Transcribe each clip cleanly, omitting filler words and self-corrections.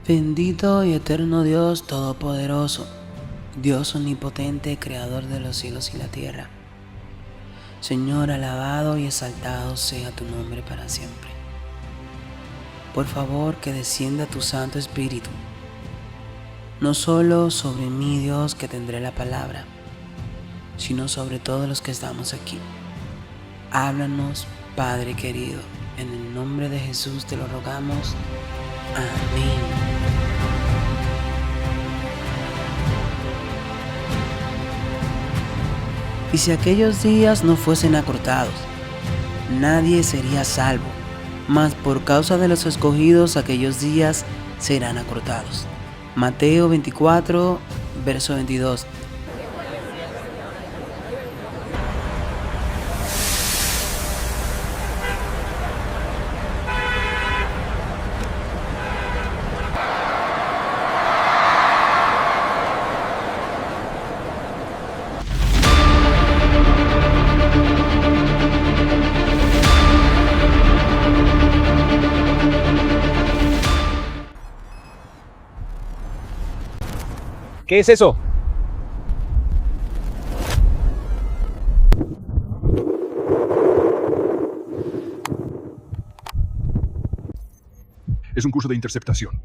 Bendito y eterno Dios Todopoderoso, Dios omnipotente, Creador de los cielos y la tierra. Señor, alabado y exaltado sea tu nombre para siempre. Por favor, que descienda tu Santo Espíritu, no solo sobre mí, Dios, que tendré la palabra, sino sobre todos los que estamos aquí. Háblanos, Padre querido, en el nombre de Jesús te lo rogamos. Amén. Y si aquellos días no fuesen acortados, nadie sería salvo, mas por causa de los escogidos aquellos días serán acortados. Mateo 24, verso 22. ¿Qué es eso? Es un curso de interceptación.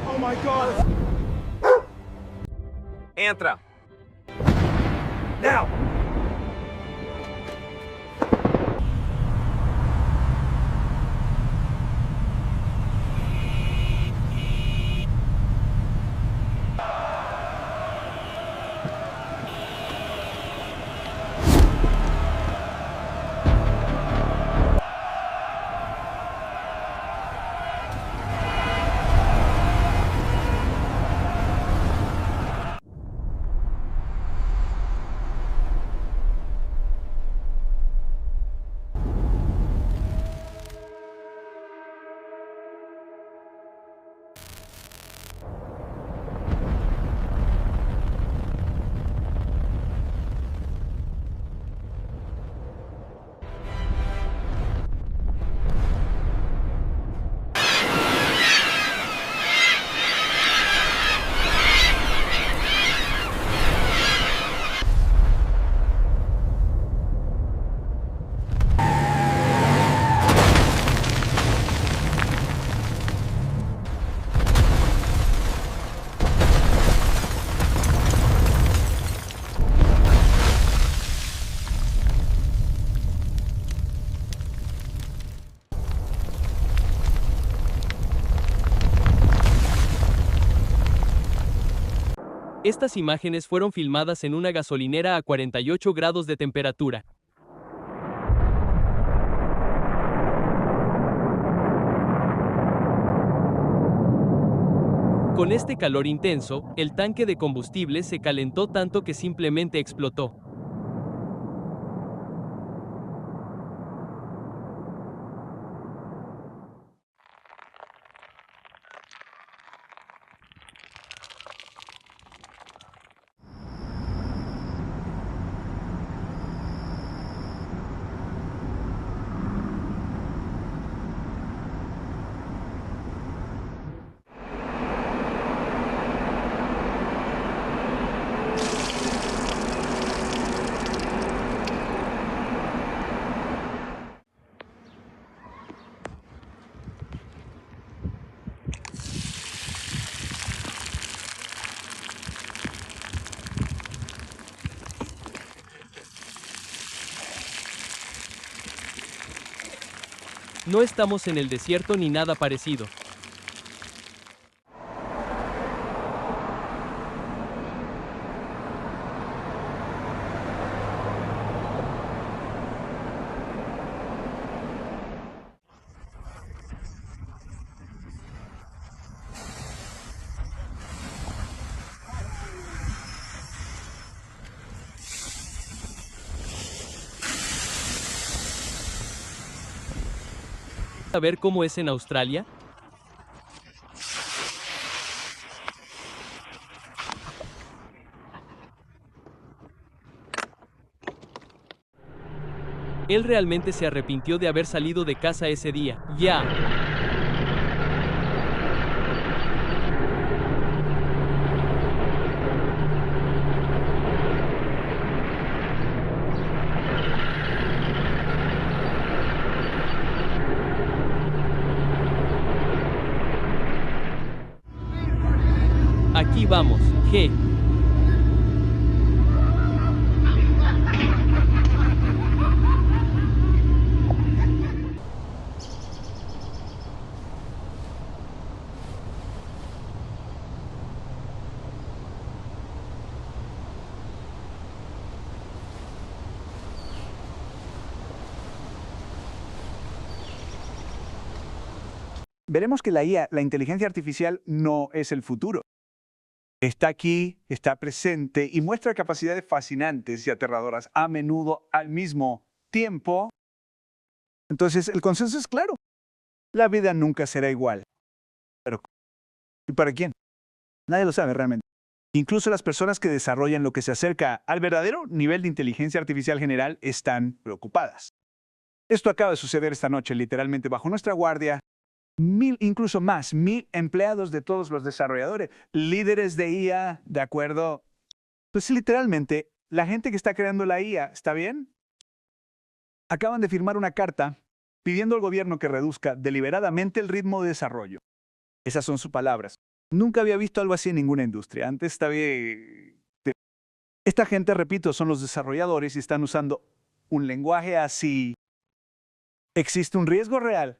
Oh my God! Entra! Now! Estas imágenes fueron filmadas en una gasolinera a 48 grados de temperatura. Con este calor intenso, el tanque de combustible se calentó tanto que simplemente explotó. No estamos en el desierto ni nada parecido. ¿A ver cómo es en Australia? Él realmente se arrepintió de haber salido de casa ese día. Ya. Aquí vamos, G. Veremos que la IA, la inteligencia artificial, no es el futuro. Está aquí, está presente y muestra capacidades fascinantes y aterradoras a menudo al mismo tiempo. Entonces, el consenso es claro. La vida nunca será igual. Pero, ¿y para quién? Nadie lo sabe realmente. Incluso las personas que desarrollan lo que se acerca al verdadero nivel de inteligencia artificial general están preocupadas. Esto acaba de suceder esta noche, literalmente bajo nuestra guardia. 1000, incluso más, 1000 empleados de todos los desarrolladores, líderes de IA, ¿de acuerdo? Pues literalmente, la gente que está creando la IA, ¿está bien? Acaban de firmar una carta pidiendo al gobierno que reduzca deliberadamente el ritmo de desarrollo. Esas son sus palabras. Nunca había visto algo así en ninguna industria. Antes estaba... Esta gente, repito, son los desarrolladores y están usando un lenguaje así. Existe un riesgo real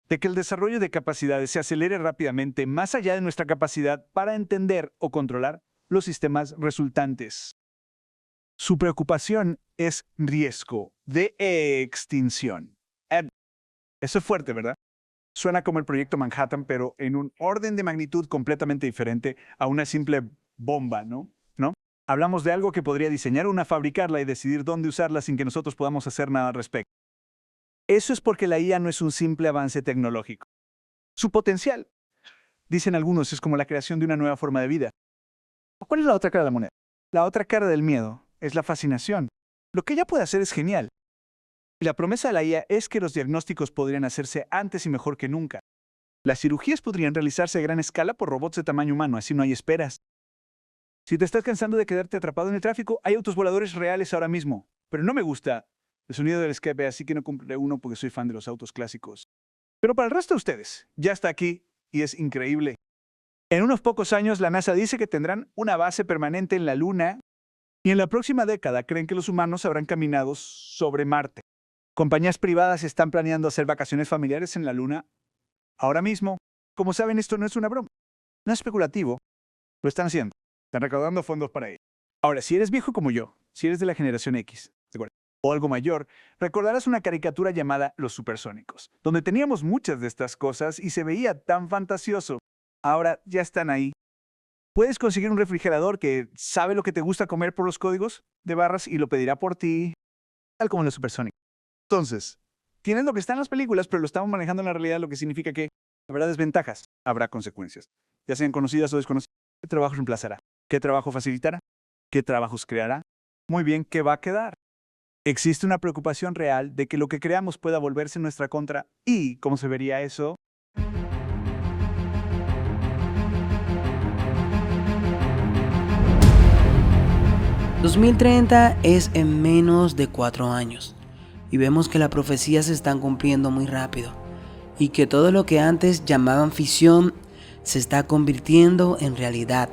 de que el desarrollo de capacidades se acelere rápidamente más allá de nuestra capacidad para entender o controlar los sistemas resultantes. Su preocupación es riesgo de extinción. Eso es fuerte, ¿verdad? Suena como el proyecto Manhattan, pero en un orden de magnitud completamente diferente a una simple bomba, ¿no? Hablamos de algo que podría diseñar una, fabricarla y decidir dónde usarla sin que nosotros podamos hacer nada al respecto. Eso es porque la IA no es un simple avance tecnológico. Su potencial, dicen algunos, es como la creación de una nueva forma de vida. ¿Cuál es la otra cara de la moneda? La otra cara del miedo es la fascinación. Lo que ella puede hacer es genial. Y la promesa de la IA es que los diagnósticos podrían hacerse antes y mejor que nunca. Las cirugías podrían realizarse a gran escala por robots de tamaño humano, así no hay esperas. Si te estás cansando de quedarte atrapado en el tráfico, hay autos voladores reales ahora mismo. Pero no me gusta el sonido del escape, así que no compré uno porque soy fan de los autos clásicos. Pero para el resto de ustedes, ya está aquí y es increíble. En unos pocos años, la NASA dice que tendrán una base permanente en la Luna y en la próxima década creen que los humanos habrán caminado sobre Marte. Compañías privadas están planeando hacer vacaciones familiares en la Luna ahora mismo. Como saben, esto no es una broma. No es especulativo. Lo están haciendo. Están recaudando fondos para ello. Ahora, si eres viejo como yo, si eres de la generación X, o algo mayor, recordarás una caricatura llamada Los Supersónicos, donde teníamos muchas de estas cosas y se veía tan fantasioso. Ahora ya están ahí. Puedes conseguir un refrigerador que sabe lo que te gusta comer por los códigos de barras y lo pedirá por ti, tal como en Los Supersónicos. Entonces, tienes lo que está en las películas, pero lo estamos manejando en la realidad, lo que significa que habrá desventajas, habrá consecuencias, ya sean conocidas o desconocidas. ¿Qué trabajo reemplazará? ¿Qué trabajo facilitará? ¿Qué trabajos creará? Muy bien, ¿qué va a quedar? Existe una preocupación real de que lo que creamos pueda volverse en nuestra contra. ¿Y cómo se vería eso? ...2030 es en menos de 4 años... ...y vemos que las profecías se están cumpliendo muy rápido... ...y que todo lo que antes llamaban ficción... ...se está convirtiendo en realidad.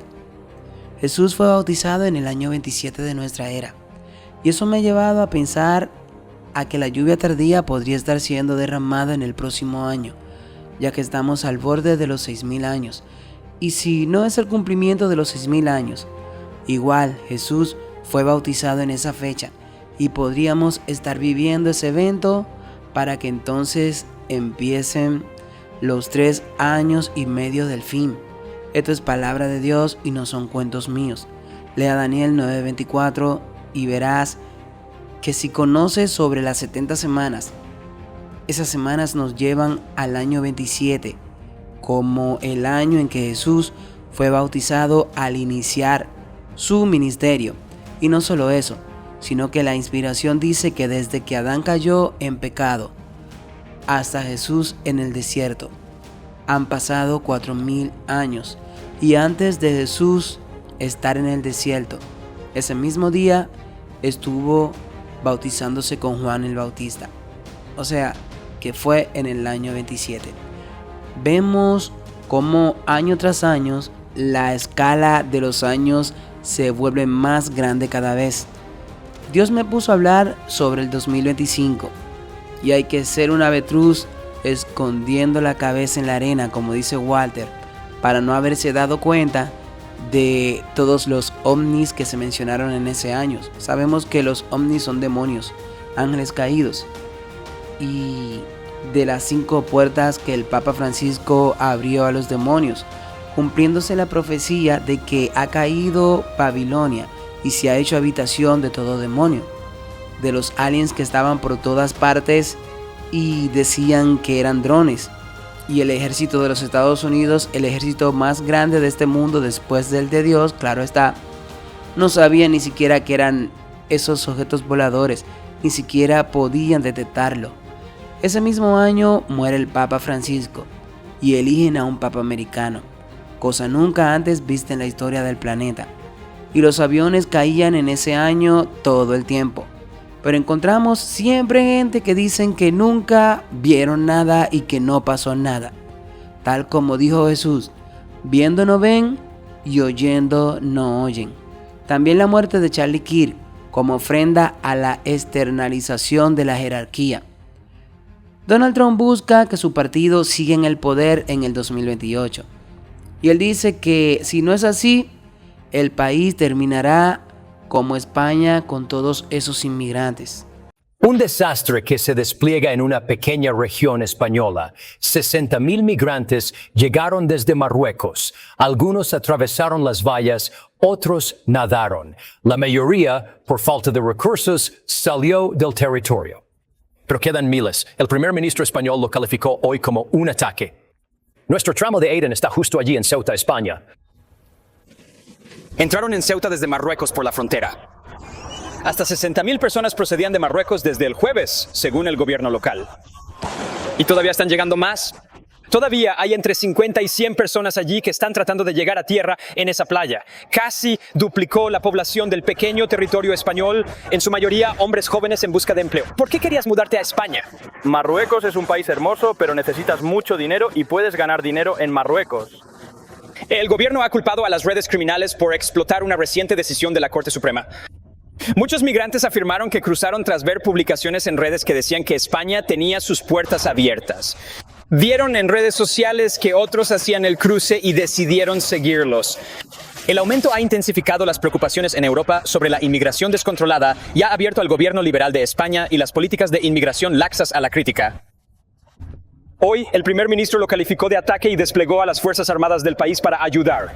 Jesús fue bautizado en el año 27 de nuestra era... Y eso me ha llevado a pensar a que la lluvia tardía podría estar siendo derramada en el próximo año, ya que estamos al borde de los 6000 años. Y si no es el cumplimiento de los 6000 años, igual Jesús fue bautizado en esa fecha y podríamos estar viviendo ese evento para que entonces empiecen los 3 años y medio del fin. Esto es palabra de Dios y no son cuentos míos. Lea Daniel 9:24 y verás que si conoces sobre las 70 semanas Esas semanas nos llevan al año 27, como el año en que Jesús fue bautizado al iniciar su ministerio. Y no solo eso, sino que la inspiración dice que desde que Adán cayó en pecado hasta Jesús en el desierto, han pasado 4000 años. Y antes de Jesús estar en el desierto, ese mismo día estuvo bautizándose con Juan el Bautista. O sea, que fue en el año 27. Vemos cómo año tras año la escala de los años se vuelve más grande cada vez. Dios me puso a hablar sobre el 2025 y hay que ser un avestruz escondiendo la cabeza en la arena, como dice Walter, para no haberse dado cuenta de todos los ovnis que se mencionaron en ese año. Sabemos que los ovnis son demonios, ángeles caídos, y de las 5 puertas que el Papa Francisco abrió a los demonios, cumpliéndose la profecía de que ha caído Babilonia y se ha hecho habitación de todo demonio, de los aliens que estaban por todas partes y decían que eran drones. Y el ejército de los Estados Unidos, el ejército más grande de este mundo después del de Dios, claro está, no sabía ni siquiera que eran esos objetos voladores, ni siquiera podían detectarlo. Ese mismo año muere el Papa Francisco y eligen a un Papa americano, cosa nunca antes vista en la historia del planeta. Y los aviones caían en ese año todo el tiempo. Pero encontramos siempre gente que dicen que nunca vieron nada y que no pasó nada. Tal como dijo Jesús, viendo no ven y oyendo no oyen. También la muerte de Charlie Kirk como ofrenda a la externalización de la jerarquía. Donald Trump busca que su partido siga en el poder en el 2028. Y él dice que si no es así, el país terminará como España con todos esos inmigrantes. Un desastre que se despliega en una pequeña región española. 60,000 migrantes llegaron desde Marruecos. Algunos atravesaron las vallas, otros nadaron. La mayoría, por falta de recursos, salió del territorio. Pero quedan miles. El primer ministro español lo calificó hoy como un ataque. Nuestro tramo de Aden está justo allí en Ceuta, España. Entraron en Ceuta desde Marruecos por la frontera. Hasta 60,000 personas procedían de Marruecos desde el jueves, según el gobierno local. ¿Y todavía están llegando más? Todavía hay entre 50 y 100 personas allí que están tratando de llegar a tierra en esa playa. Casi duplicó la población del pequeño territorio español, en su mayoría hombres jóvenes en busca de empleo. ¿Por qué querías mudarte a España? Marruecos es un país hermoso, pero necesitas mucho dinero y puedes ganar dinero en Marruecos. El gobierno ha culpado a las redes criminales por explotar una reciente decisión de la Corte Suprema. Muchos migrantes afirmaron que cruzaron tras ver publicaciones en redes que decían que España tenía sus puertas abiertas. Vieron en redes sociales que otros hacían el cruce y decidieron seguirlos. El aumento ha intensificado las preocupaciones en Europa sobre la inmigración descontrolada y ha abierto al gobierno liberal de España y las políticas de inmigración laxas a la crítica. Hoy, el primer ministro lo calificó de ataque y desplegó a las Fuerzas Armadas del país para ayudar.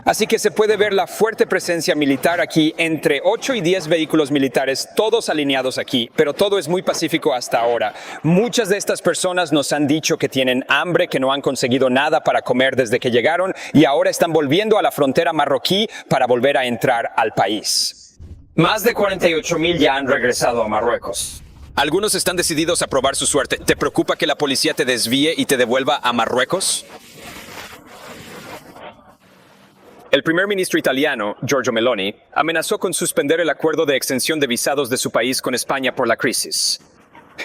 Así que se puede ver la fuerte presencia militar aquí, entre 8 y 10 vehículos militares, todos alineados aquí, pero todo es muy pacífico hasta ahora. Muchas de estas personas nos han dicho que tienen hambre, que no han conseguido nada para comer desde que llegaron y ahora están volviendo a la frontera marroquí para volver a entrar al país. Más de 48,000 ya han regresado a Marruecos. Algunos están decididos a probar su suerte. ¿Te preocupa que la policía te desvíe y te devuelva a Marruecos? El primer ministro italiano, Giorgia Meloni, amenazó con suspender el acuerdo de extensión de visados de su país con España por la crisis.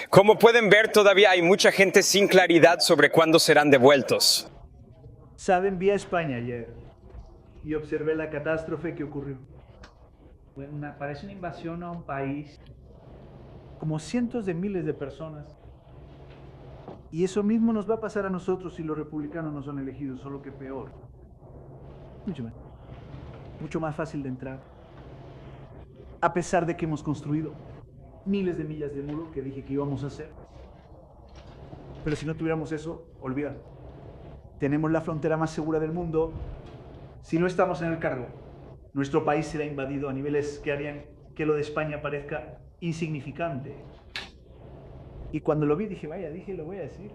Como pueden ver, todavía hay mucha gente sin claridad sobre cuándo serán devueltos. Saben, vi a España ayer y observé la catástrofe que ocurrió. Parece una invasión a un país, como cientos de miles de personas. Y eso mismo nos va a pasar a nosotros si los republicanos no son elegidos, solo que peor. Mucho más fácil de entrar. A pesar de que hemos construido miles de millas de muro que dije que íbamos a hacer. Pero si no tuviéramos eso, olvídalo. Tenemos la frontera más segura del mundo. Si no estamos en el cargo, nuestro país será invadido a niveles que harían que lo de España parezca insignificante. Y cuando lo vi dije, vaya, dije, lo voy a decir.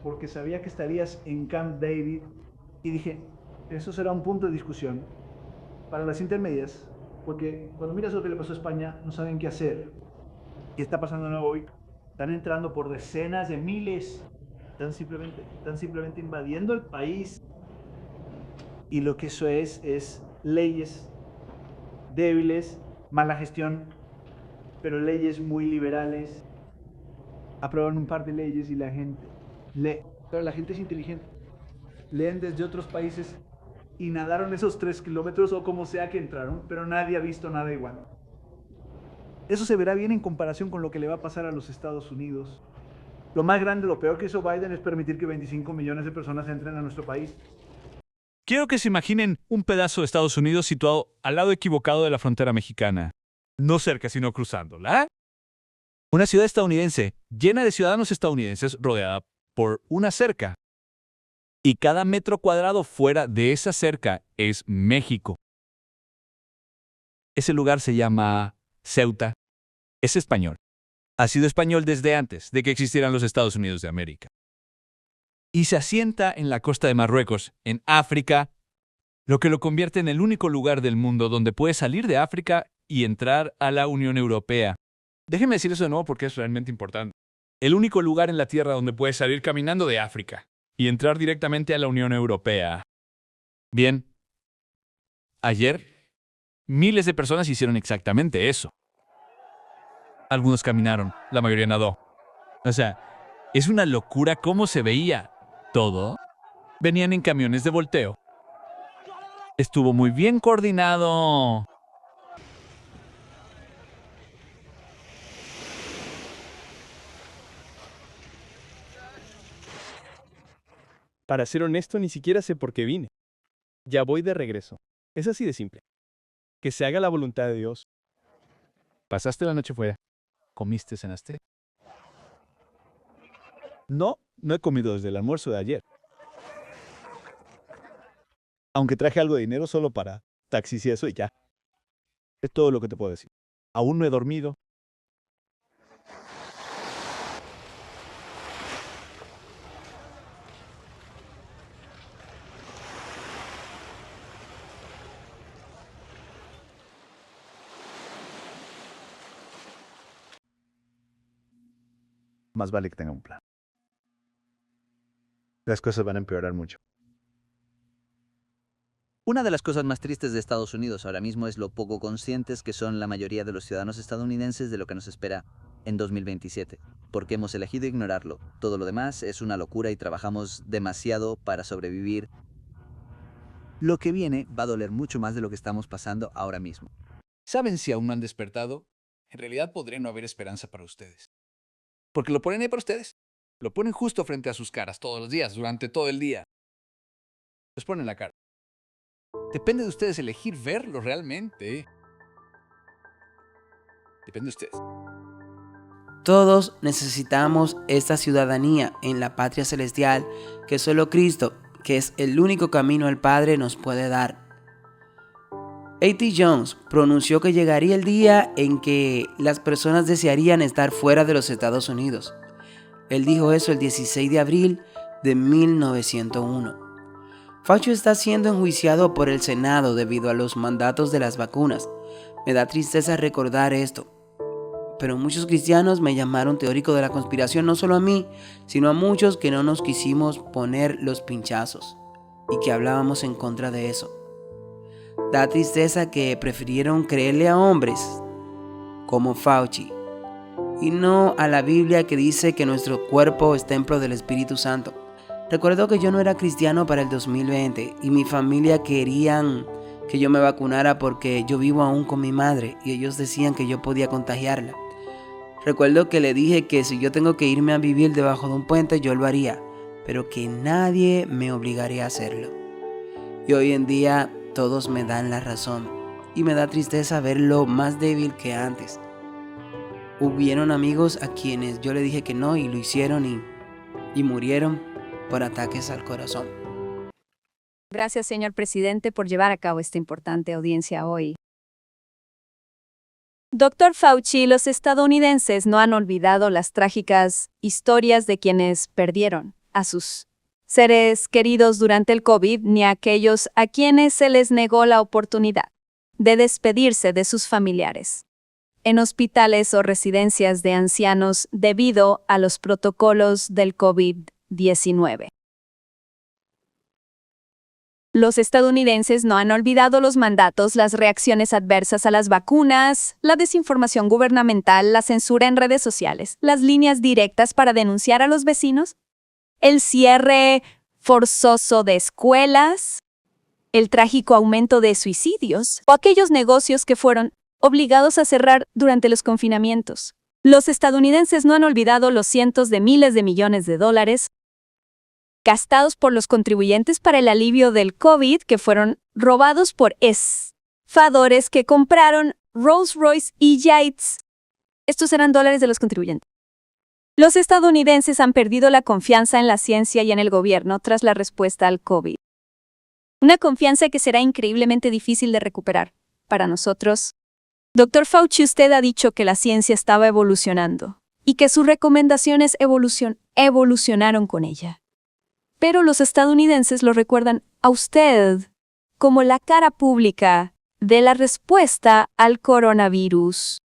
Porque sabía que estarías en Camp David. Y dije, eso será un punto de discusión para las intermedias. Porque cuando miras lo que le pasó a España, no saben qué hacer. Y está pasando de nuevo hoy. Están entrando por decenas de miles. Están simplemente invadiendo el país. Y lo que eso es leyes débiles, mala gestión, pero leyes muy liberales. Aprobaron un par de leyes y la gente lee. Pero la gente es inteligente. Leen desde otros países y nadaron esos 3 kilómetros o como sea que entraron, pero nadie ha visto nada igual. Eso se verá bien en comparación con lo que le va a pasar a los Estados Unidos. Lo más grande, lo peor que hizo Biden es permitir que 25 millones de personas entren a nuestro país. Quiero que se imaginen un pedazo de Estados Unidos situado al lado equivocado de la frontera mexicana. No cerca, sino cruzándola. Una ciudad estadounidense llena de ciudadanos estadounidenses rodeada por una cerca. Y cada metro cuadrado fuera de esa cerca es México. Ese lugar se llama Ceuta. Es español. Ha sido español desde antes de que existieran los Estados Unidos de América. Y se asienta en la costa de Marruecos, en África, lo que lo convierte en el único lugar del mundo donde puede salir de África y entrar a la Unión Europea. Déjenme decir eso de nuevo porque es realmente importante. El único lugar en la Tierra donde puedes salir caminando de África y entrar directamente a la Unión Europea. Bien, ayer, miles de personas hicieron exactamente eso. Algunos caminaron, la mayoría nadó. O sea, es una locura cómo se veía todo. Venían en camiones de volteo. Estuvo muy bien coordinado. Para ser honesto, ni siquiera sé por qué vine. Ya voy de regreso. Es así de simple. Que se haga la voluntad de Dios. ¿Pasaste la noche fuera? ¿Comiste, cenaste? No he comido desde el almuerzo de ayer. Aunque traje algo de dinero solo para taxis y eso y ya. Es todo lo que te puedo decir. Aún no he dormido. Más vale que tenga un plan. Las cosas van a empeorar mucho. Una de las cosas más tristes de Estados Unidos ahora mismo es lo poco conscientes que son la mayoría de los ciudadanos estadounidenses de lo que nos espera en 2027, porque hemos elegido ignorarlo. Todo lo demás es una locura y trabajamos demasiado para sobrevivir. Lo que viene va a doler mucho más de lo que estamos pasando ahora mismo. ¿Saben si aún no han despertado? En realidad podría no haber esperanza para ustedes. Porque lo ponen ahí para ustedes. Lo ponen justo frente a sus caras todos los días, durante todo el día. Los ponen en la cara. Depende de ustedes elegir verlo realmente. Depende de ustedes. Todos necesitamos esta ciudadanía en la patria celestial que solo Cristo, que es el único camino al Padre, nos puede dar. A.T. Jones pronunció que llegaría el día en que las personas desearían estar fuera de los Estados Unidos. Él dijo eso el 16 de abril de 1901. Fauci está siendo enjuiciado por el Senado debido a los mandatos de las vacunas. Me da tristeza recordar esto. Pero muchos cristianos me llamaron teórico de la conspiración, no solo a mí, sino a muchos que no nos quisimos poner los pinchazos y que hablábamos en contra de eso. Da tristeza que prefirieron creerle a hombres como Fauci y no a la Biblia que dice que nuestro cuerpo es templo del Espíritu Santo. Recuerdo que yo no era cristiano para el 2020 y mi familia querían que yo me vacunara porque yo vivo aún con mi madre y ellos decían que yo podía contagiarla. Recuerdo que le dije que si yo tengo que irme a vivir debajo de un puente yo lo haría, pero que nadie me obligaría a hacerlo. Y hoy en día todos me dan la razón y me da tristeza verlo más débil que antes. Hubieron amigos a quienes yo le dije que no y lo hicieron y murieron por ataques al corazón. Gracias, señor presidente, por llevar a cabo esta importante audiencia hoy. Dr. Fauci, los estadounidenses no han olvidado las trágicas historias de quienes perdieron a sus seres queridos durante el COVID, ni a aquellos a quienes se les negó la oportunidad de despedirse de sus familiares en hospitales o residencias de ancianos debido a los protocolos del COVID-19. Los estadounidenses no han olvidado los mandatos, las reacciones adversas a las vacunas, la desinformación gubernamental, la censura en redes sociales, las líneas directas para denunciar a los vecinos, el cierre forzoso de escuelas, el trágico aumento de suicidios o aquellos negocios que fueron obligados a cerrar durante los confinamientos. Los estadounidenses no han olvidado los cientos de miles de millones de dólares gastados por los contribuyentes para el alivio del COVID que fueron robados por estafadores que compraron Rolls-Royce y Yates. Estos eran dólares de los contribuyentes. Los estadounidenses han perdido la confianza en la ciencia y en el gobierno tras la respuesta al COVID. Una confianza que será increíblemente difícil de recuperar para nosotros. Dr. Fauci, usted ha dicho que la ciencia estaba evolucionando y que sus recomendaciones evolucionaron con ella. Pero los estadounidenses lo recuerdan a usted como la cara pública de la respuesta al coronavirus.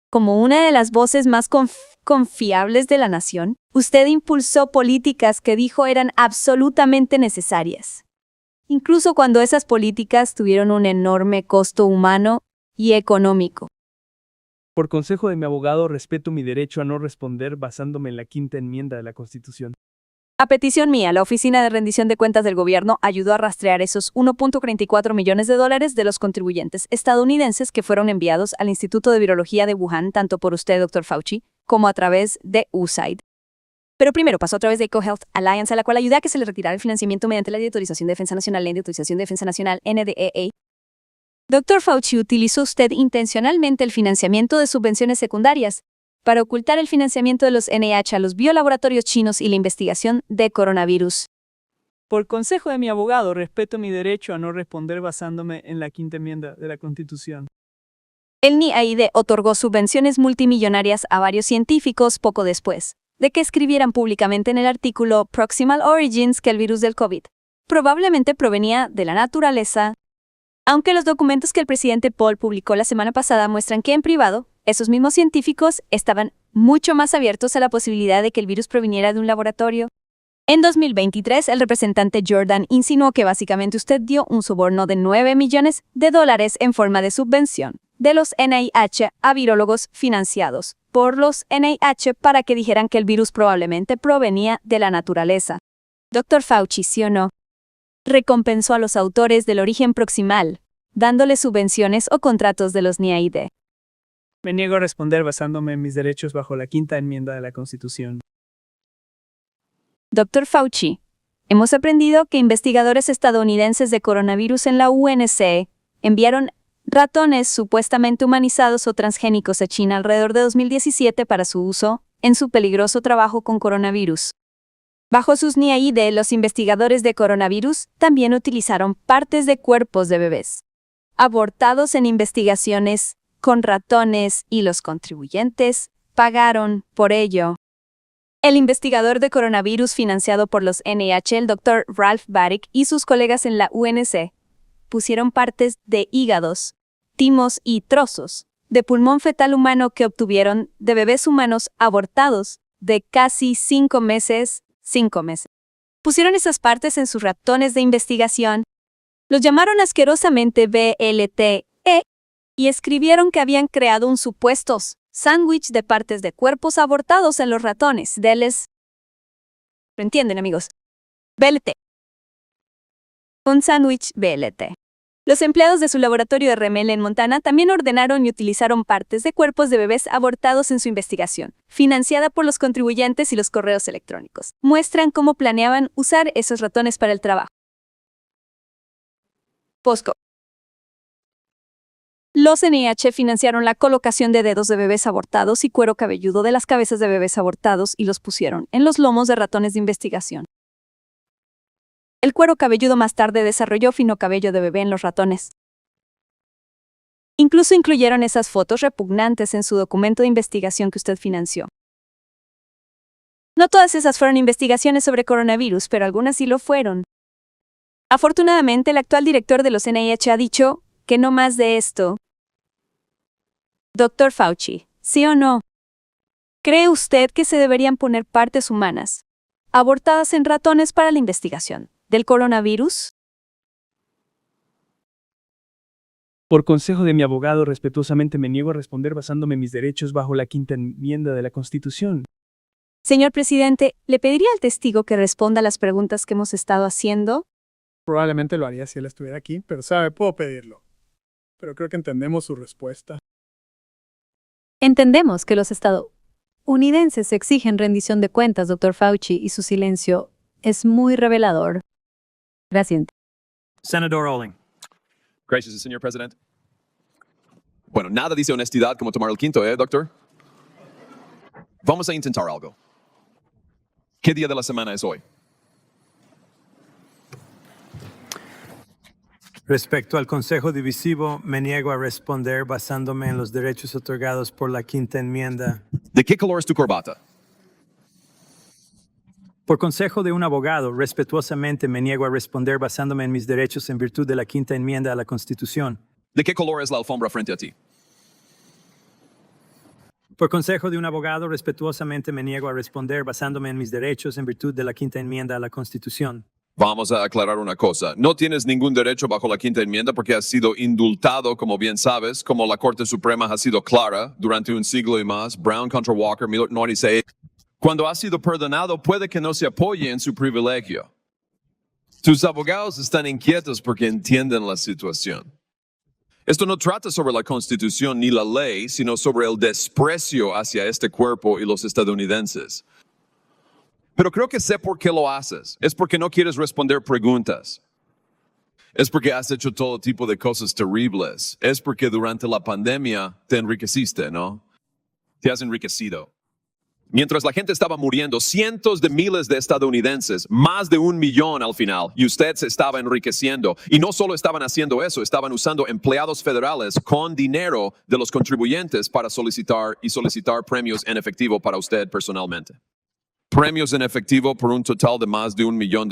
Como una de las voces más confiables de la nación, usted impulsó políticas que dijo eran absolutamente necesarias, incluso cuando esas políticas tuvieron un enorme costo humano y económico. Por consejo de mi abogado, respeto mi derecho a no responder basándome en la quinta enmienda de la Constitución. A petición mía, la Oficina de Rendición de Cuentas del Gobierno ayudó a rastrear esos 1.44 millones de dólares de los contribuyentes estadounidenses que fueron enviados al Instituto de Virología de Wuhan, tanto por usted, Dr. Fauci, como a través de USAID. Pero primero pasó a través de EcoHealth Alliance, a la cual ayudé a que se le retirara el financiamiento mediante la Ley de Autorización de Defensa Nacional, Ley de Autorización de Defensa Nacional, NDEA. Dr. Fauci, ¿utilizó usted intencionalmente el financiamiento de subvenciones secundarias para ocultar el financiamiento de los NIH a los biolaboratorios chinos y la investigación de coronavirus? Por consejo de mi abogado, respeto mi derecho a no responder basándome en la quinta enmienda de la Constitución. El NIAID otorgó subvenciones multimillonarias a varios científicos poco después de que escribieran públicamente en el artículo Proximal Origins que el virus del COVID probablemente provenía de la naturaleza. Aunque los documentos que el presidente Paul publicó la semana pasada muestran que en privado, esos mismos científicos estaban mucho más abiertos a la posibilidad de que el virus proviniera de un laboratorio. En 2023, el representante Jordan insinuó que básicamente usted dio un soborno de $9 millones en forma de subvención de los NIH a virólogos financiados por los NIH para que dijeran que el virus probablemente provenía de la naturaleza. Dr. Fauci, ¿sí o no? Recompensó a los autores del origen proximal, dándoles subvenciones o contratos de los NIAID. Me niego a responder basándome en mis derechos bajo la quinta enmienda de la Constitución. Dr. Fauci, hemos aprendido que investigadores estadounidenses de coronavirus en la UNC enviaron ratones supuestamente humanizados o transgénicos a China alrededor de 2017 para su uso en su peligroso trabajo con coronavirus. Bajo sus NIAID, los investigadores de coronavirus también utilizaron partes de cuerpos de bebés abortados en investigaciones con ratones y los contribuyentes pagaron por ello. El investigador de coronavirus financiado por los NIH, el Dr. Ralph Baric y sus colegas en la UNC, pusieron partes de hígados, timos y trozos de pulmón fetal humano que obtuvieron de bebés humanos abortados de casi 5 meses. Pusieron esas partes en sus ratones de investigación, los llamaron asquerosamente BLT y escribieron que habían creado un supuesto sándwich de partes de cuerpos abortados en los ratones. ¿Lo entienden, amigos? BLT. Un sándwich BLT. Los empleados de su laboratorio RML en Montana también ordenaron y utilizaron partes de cuerpos de bebés abortados en su investigación, financiada por los contribuyentes y los correos electrónicos. Muestran cómo planeaban usar esos ratones para el trabajo. POSCO. Los NIH financiaron la colocación de dedos de bebés abortados y cuero cabelludo de las cabezas de bebés abortados y los pusieron en los lomos de ratones de investigación. El cuero cabelludo más tarde desarrolló fino cabello de bebé en los ratones. Incluso incluyeron esas fotos repugnantes en su documento de investigación que usted financió. No todas esas fueron investigaciones sobre coronavirus, pero algunas sí lo fueron. Afortunadamente, el actual director de los NIH ha dicho que no más de esto. Dr. Fauci, ¿sí o no? ¿Cree usted que se deberían poner partes humanas abortadas en ratones para la investigación del coronavirus? Por consejo de mi abogado, respetuosamente me niego a responder basándome en mis derechos bajo la quinta enmienda de la Constitución. Señor presidente, ¿le pediría al testigo que responda a las preguntas que hemos estado haciendo? Probablemente lo haría si él estuviera aquí, pero sabe, puedo pedirlo. Pero creo que entendemos su respuesta. Entendemos que los estadounidenses exigen rendición de cuentas, Dr. Fauci, y su silencio es muy revelador. Gracias. Senador Olling. Gracias, señor presidente. Bueno, nada dice honestidad como tomar el quinto, doctor? Vamos a intentar algo. ¿Qué día de la semana es hoy? Respecto al Consejo Divisivo, me niego a responder basándome en los derechos otorgados por la quinta enmienda. ¿De qué color es tu corbata? Por consejo de un abogado, respetuosamente me niego a responder basándome en mis derechos en virtud de la quinta enmienda a la Constitución. ¿De qué color es la alfombra frente a ti? Por consejo de un abogado, respetuosamente me niego a responder basándome en mis derechos en virtud de la quinta enmienda a la Constitución. Vamos a aclarar una cosa. No tienes ningún derecho bajo la quinta enmienda porque has sido indultado, como bien sabes, como la Corte Suprema ha sido clara durante un siglo y más, Brown contra Walker, 1996. Cuando ha sido perdonado, puede que no se apoye en su privilegio. Tus abogados están inquietos porque entienden la situación. Esto no trata sobre la Constitución ni la ley, sino sobre el desprecio hacia este cuerpo y los estadounidenses. Pero creo que sé por qué lo haces. Es porque no quieres responder preguntas. Es porque has hecho todo tipo de cosas terribles. Es porque durante la pandemia te enriqueciste, ¿no? Te has enriquecido. Mientras la gente estaba muriendo, cientos de miles de estadounidenses, más de 1 millón al final, y usted se estaba enriqueciendo. Y no solo estaban haciendo eso, estaban usando empleados federales con dinero de los contribuyentes para solicitar premios en efectivo para usted personalmente. Premios en efectivo por un total de más de $1 millón.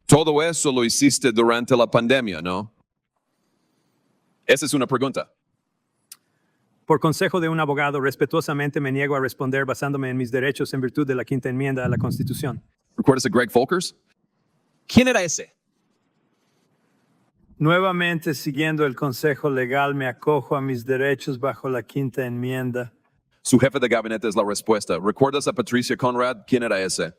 Todo eso lo hiciste durante la pandemia, ¿no? Esa es una pregunta. Por consejo de un abogado, respetuosamente me niego a responder basándome en mis derechos en virtud de la quinta enmienda a la Constitución. ¿Recuerdas a Greg Folkers? ¿Quién era ese? Nuevamente, siguiendo el consejo legal, me acojo a mis derechos bajo la quinta enmienda. Su jefe de gabinete es la respuesta. ¿Recuerdas a Patricia Conrad? ¿Quién era ese?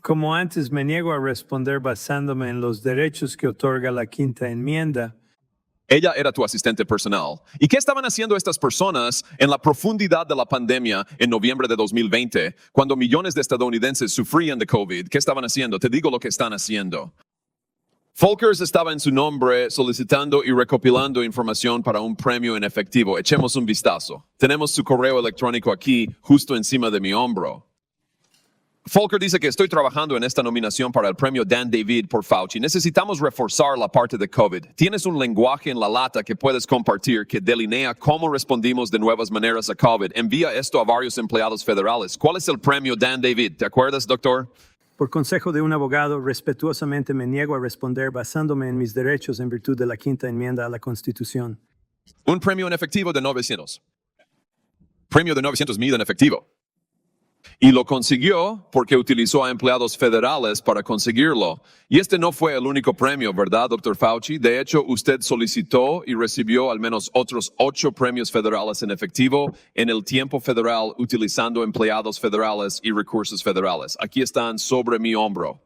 Como antes, me niego a responder basándome en los derechos que otorga la quinta enmienda. Ella era tu asistente personal. ¿Y qué estaban haciendo estas personas en la profundidad de la pandemia en noviembre de 2020, cuando millones de estadounidenses sufrían de COVID? ¿Qué estaban haciendo? Te digo lo que están haciendo. Folkers estaba en su nombre solicitando y recopilando información para un premio en efectivo. Echemos un vistazo. Tenemos su correo electrónico aquí, justo encima de mi hombro. Volker dice que estoy trabajando en esta nominación para el premio Dan David por Fauci. Necesitamos reforzar la parte de COVID. Tienes un lenguaje en la lata que puedes compartir que delinea cómo respondimos de nuevas maneras a COVID. Envía esto a varios empleados federales. ¿Cuál es el premio Dan David? ¿Te acuerdas, doctor? Por consejo de un abogado, respetuosamente me niego a responder basándome en mis derechos en virtud de la quinta enmienda a la Constitución. Un premio en efectivo de 900. Premio de 900,000 en efectivo. Y lo consiguió porque utilizó a empleados federales para conseguirlo. Y este no fue el único premio, ¿verdad, Dr. Fauci? De hecho, usted solicitó y recibió al menos otros 8 premios federales en efectivo en el tiempo federal utilizando empleados federales y recursos federales. Aquí están sobre mi hombro.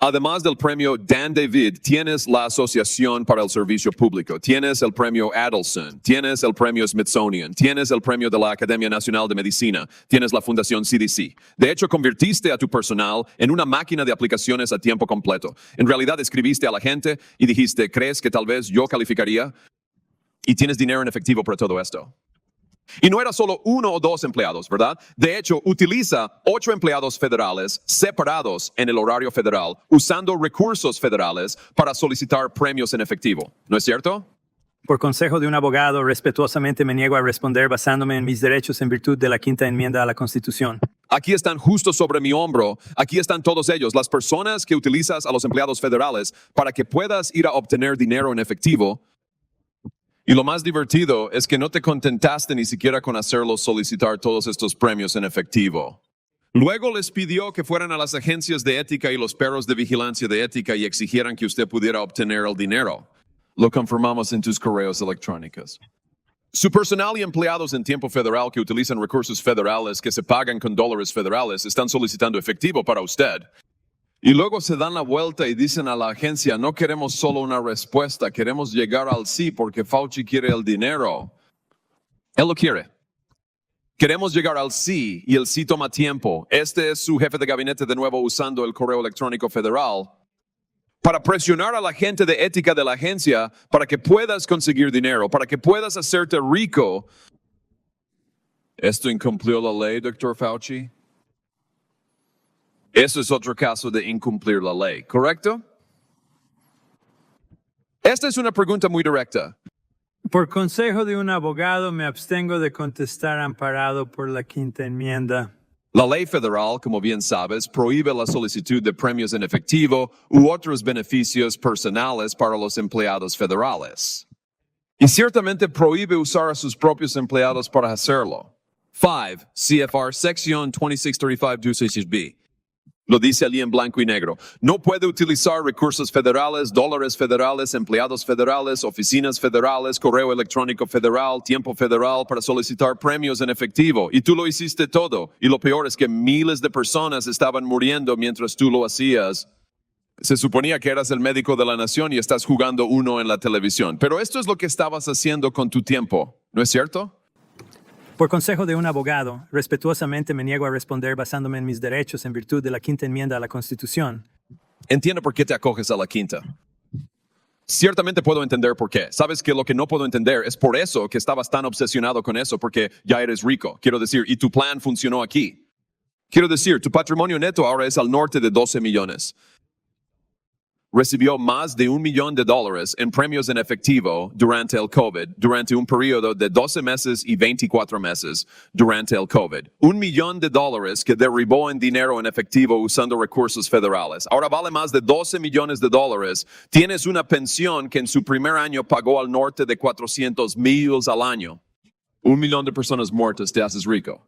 Además del premio Dan David, tienes la Asociación para el Servicio Público, tienes el premio Adelson, tienes el premio Smithsonian, tienes el premio de la Academia Nacional de Medicina, tienes la Fundación CDC. De hecho, convertiste a tu personal en una máquina de aplicaciones a tiempo completo. En realidad, escribiste a la gente y dijiste, ¿crees que tal vez yo calificaría? Y tienes dinero en efectivo para todo esto. Y no era solo 1 o 2 empleados, ¿verdad? De hecho, utiliza 8 empleados federales separados en el horario federal, usando recursos federales para solicitar premios en efectivo. ¿No es cierto? Por consejo de un abogado, respetuosamente me niego a responder basándome en mis derechos en virtud de la quinta enmienda a la Constitución. Aquí están justo sobre mi hombro. Aquí están todos ellos, las personas que utilizas a los empleados federales para que puedas ir a obtener dinero en efectivo. Y lo más divertido es que no te contentaste ni siquiera con hacerlos solicitar todos estos premios en efectivo. Luego les pidió que fueran a las agencias de ética y los perros de vigilancia de ética y exigieran que usted pudiera obtener el dinero. Lo confirmamos en tus correos electrónicos. Su personal y empleados en tiempo federal que utilizan recursos federales que se pagan con dólares federales están solicitando efectivo para usted. Y luego se dan la vuelta y dicen a la agencia, no queremos solo una respuesta, queremos llegar al sí porque Fauci quiere el dinero. Él lo quiere. Queremos llegar al sí y el sí toma tiempo. Este es su jefe de gabinete de nuevo usando el correo electrónico federal para presionar a la gente de ética de la agencia para que puedas conseguir dinero, para que puedas hacerte rico. ¿Esto incumplió la ley, Dr. Fauci? Eso es otro caso de incumplir la ley, ¿correcto? Esta es una pregunta muy directa. Por consejo de un abogado, me abstengo de contestar amparado por la quinta enmienda. La ley federal, como bien sabes, prohíbe la solicitud de premios en efectivo u otros beneficios personales para los empleados federales. Y ciertamente prohíbe usar a sus propios empleados para hacerlo. 5 CFR sección 2635-26B. Lo dice allí en blanco y negro. No puede utilizar recursos federales, dólares federales, empleados federales, oficinas federales, correo electrónico federal, tiempo federal para solicitar premios en efectivo. Y tú lo hiciste todo. Y lo peor es que miles de personas estaban muriendo mientras tú lo hacías. Se suponía que eras el médico de la nación y estás jugando uno en la televisión. Pero esto es lo que estabas haciendo con tu tiempo, ¿no es cierto? Por consejo de un abogado, respetuosamente me niego a responder basándome en mis derechos en virtud de la quinta enmienda a la Constitución. Entiendo por qué te acoges a la quinta. Ciertamente puedo entender por qué. Sabes que lo que no puedo entender es por eso que estabas tan obsesionado con eso, porque ya eres rico. Quiero decir, y tu plan funcionó aquí. Quiero decir, tu patrimonio neto ahora es al norte de 12 millones. Recibió más de $1 millón en premios en efectivo durante el COVID, durante un periodo de 12 meses y 24 meses durante el COVID. $1 millón que derribó en dinero en efectivo usando recursos federales. Ahora vale más de $12 millones. Tienes una pensión que en su primer año pagó al norte de 400,000 al año. 1 millón de personas muertas, te haces rico.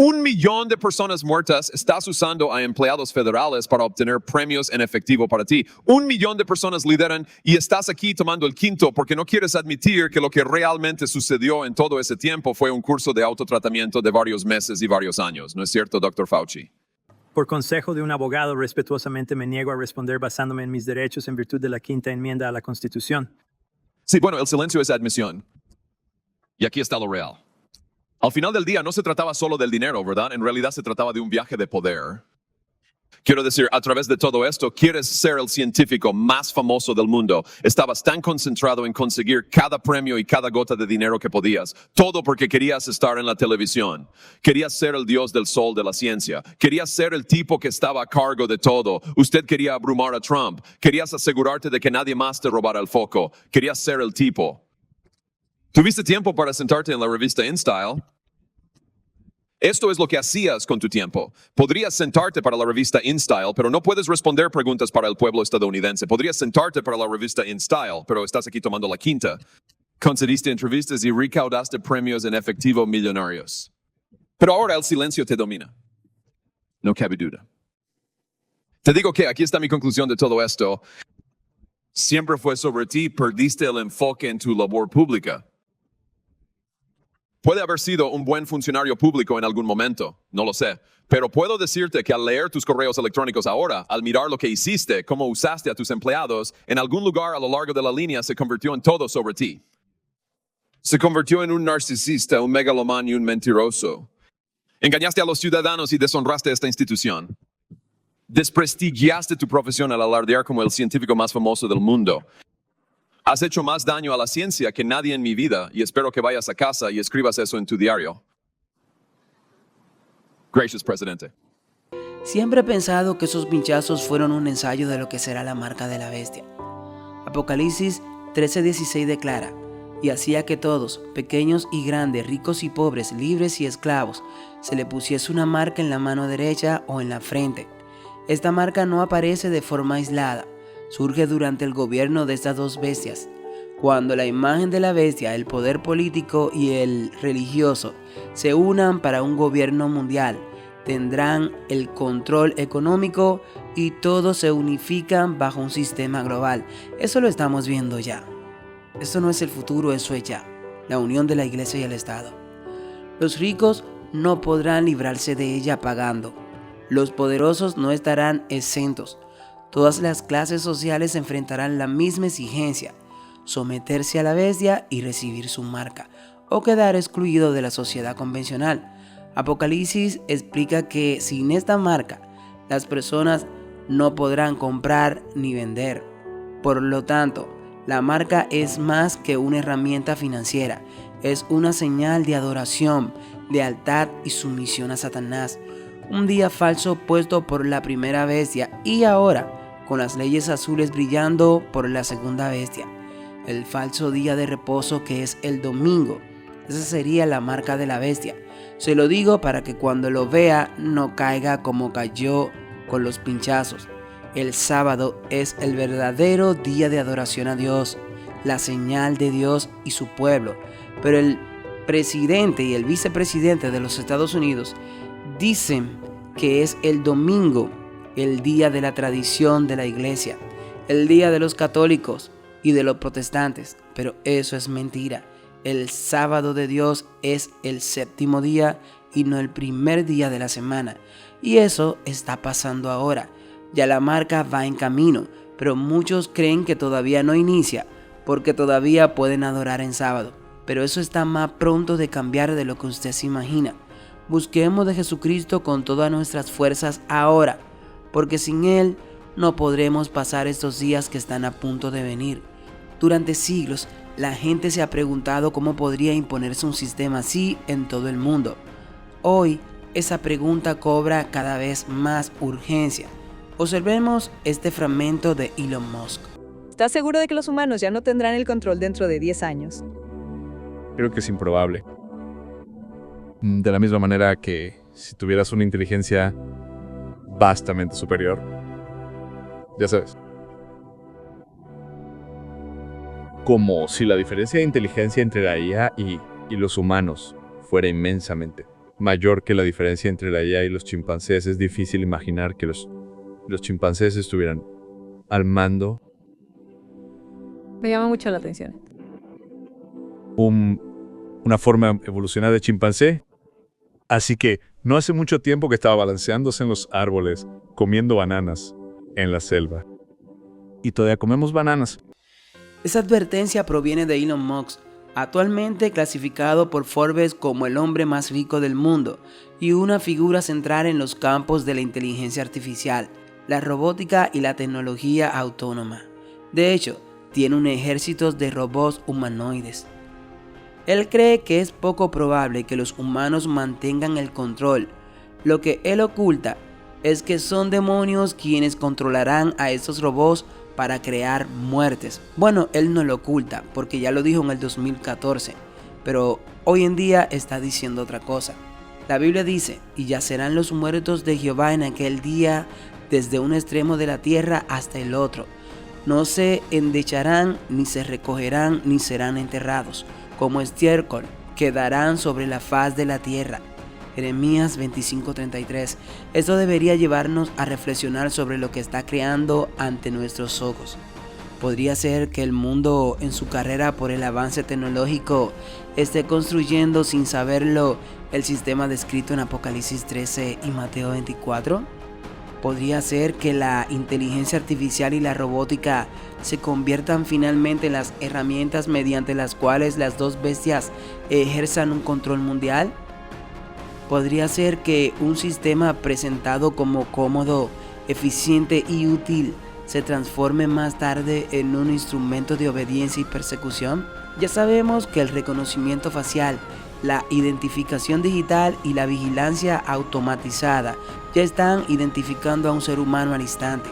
1 millón de personas muertas, estás usando a empleados federales para obtener premios en efectivo para ti. 1 millón de personas lideran y estás aquí tomando el quinto porque no quieres admitir que lo que realmente sucedió en todo ese tiempo fue un curso de autotratamiento de varios meses y varios años. ¿No es cierto, Dr. Fauci? Por consejo de un abogado, respetuosamente me niego a responder basándome en mis derechos en virtud de la quinta enmienda a la Constitución. Sí, bueno, el silencio es admisión. Y aquí está lo real. Al final del día no se trataba solo del dinero, ¿verdad? En realidad se trataba de un viaje de poder. Quiero decir, a través de todo esto, quieres ser el científico más famoso del mundo. Estabas tan concentrado en conseguir cada premio y cada gota de dinero que podías. Todo porque querías estar en la televisión. Querías ser el dios del sol de la ciencia. Querías ser el tipo que estaba a cargo de todo. Usted quería abrumar a Trump. Querías asegurarte de que nadie más te robara el foco. Querías ser el tipo. ¿Tuviste tiempo para sentarte en la revista InStyle? Esto es lo que hacías con tu tiempo. Podrías sentarte para la revista InStyle, pero no puedes responder preguntas para el pueblo estadounidense. Podrías sentarte para la revista InStyle, pero estás aquí tomando la quinta. Concediste entrevistas y recaudaste premios en efectivo millonarios. Pero ahora el silencio te domina. No cabe duda. Te digo que aquí está mi conclusión de todo esto. Siempre fue sobre ti, perdiste el enfoque en tu labor pública. Puede haber sido un buen funcionario público en algún momento, no lo sé, pero puedo decirte que al leer tus correos electrónicos ahora, al mirar lo que hiciste, cómo usaste a tus empleados, en algún lugar a lo largo de la línea se convirtió en todo sobre ti. Se convirtió en un narcisista, un megalomán y un mentiroso. Engañaste a los ciudadanos y deshonraste a esta institución. Desprestigiaste tu profesión al alardear como el científico más famoso del mundo. Has hecho más daño a la ciencia que nadie en mi vida y espero que vayas a casa y escribas eso en tu diario. Gracias, presidente. Siempre he pensado que esos pinchazos fueron un ensayo de lo que será la marca de la bestia. Apocalipsis 13:16 declara: y hacía que todos, pequeños y grandes, ricos y pobres, libres y esclavos, se le pusiese una marca en la mano derecha o en la frente. Esta marca no aparece de forma aislada, surge durante el gobierno de estas dos bestias. Cuando la imagen de la bestia, el poder político y el religioso se unan para un gobierno mundial, tendrán el control económico y todos se unifican bajo un sistema global. Eso lo estamos viendo ya. Esto no es el futuro, eso es ya. La unión de la iglesia y el Estado. Los ricos no podrán librarse de ella pagando. Los poderosos no estarán exentos. Todas las clases sociales enfrentarán la misma exigencia: someterse a la bestia y recibir su marca, o quedar excluido de la sociedad convencional. Apocalipsis explica que sin esta marca, las personas no podrán comprar ni vender. Por lo tanto, la marca es más que una herramienta financiera, es una señal de adoración, lealtad y sumisión a Satanás. Un día falso puesto por la primera bestia y ahora con las leyes azules brillando por la segunda bestia. El falso día de reposo que es el domingo. Esa sería la marca de la bestia. Se lo digo para que cuando lo vea no caiga como cayó con los pinchazos. El sábado es el verdadero día de adoración a Dios, la señal de Dios y su pueblo. Pero el presidente y el vicepresidente de los Estados Unidos dicen que es el domingo, el día de la tradición de la iglesia, el día de los católicos y de los protestantes, pero eso es mentira. El sábado de Dios es el séptimo día y no el primer día de la semana, y eso está pasando ahora. Ya la marca va en camino, pero muchos creen que todavía no inicia, porque todavía pueden adorar en sábado, pero eso está más pronto de cambiar de lo que usted se imagina. Busquemos de Jesucristo con todas nuestras fuerzas ahora, porque sin Él no podremos pasar estos días que están a punto de venir. Durante siglos, la gente se ha preguntado cómo podría imponerse un sistema así en todo el mundo. Hoy, esa pregunta cobra cada vez más urgencia. Observemos este fragmento de Elon Musk. ¿Estás seguro de que los humanos ya no tendrán el control dentro de 10 años? Creo que es improbable. De la misma manera que si tuvieras una inteligencia vastamente superior, ya sabes. Como si la diferencia de inteligencia entre la IA y los humanos fuera inmensamente mayor que la diferencia entre la IA y los chimpancés. Es difícil imaginar que los chimpancés estuvieran al mando. Me llama mucho la atención. Una forma evolucionada de chimpancé. Así que no hace mucho tiempo que estaba balanceándose en los árboles, comiendo bananas en la selva. Y todavía comemos bananas. Esa advertencia proviene de Elon Musk, actualmente clasificado por Forbes como el hombre más rico del mundo y una figura central en los campos de la inteligencia artificial, la robótica y la tecnología autónoma. De hecho, tiene un ejército de robots humanoides. Él cree que es poco probable que los humanos mantengan el control. Lo que él oculta es que son demonios quienes controlarán a estos robots para crear muertes. Bueno, él no lo oculta porque ya lo dijo en el 2014, pero hoy en día está diciendo otra cosa. La Biblia dice: y yacerán los muertos de Jehová en aquel día desde un extremo de la tierra hasta el otro. No se endecharán, ni se recogerán, ni serán enterrados. Como estiércol quedarán sobre la faz de la tierra. Jeremías 25:33. Esto debería llevarnos a reflexionar sobre lo que está creando ante nuestros ojos. Podría ser que el mundo en su carrera por el avance tecnológico esté construyendo sin saberlo el sistema descrito en Apocalipsis 13 y Mateo 24. Podría ser que la inteligencia artificial y la robótica se conviertan finalmente en las herramientas mediante las cuales las dos bestias ejerzan un control mundial. Podría ser que un sistema presentado como cómodo, eficiente y útil se transforme más tarde en un instrumento de obediencia y persecución. Ya sabemos que el reconocimiento facial, la identificación digital y la vigilancia automatizada ya están identificando a un ser humano al instante.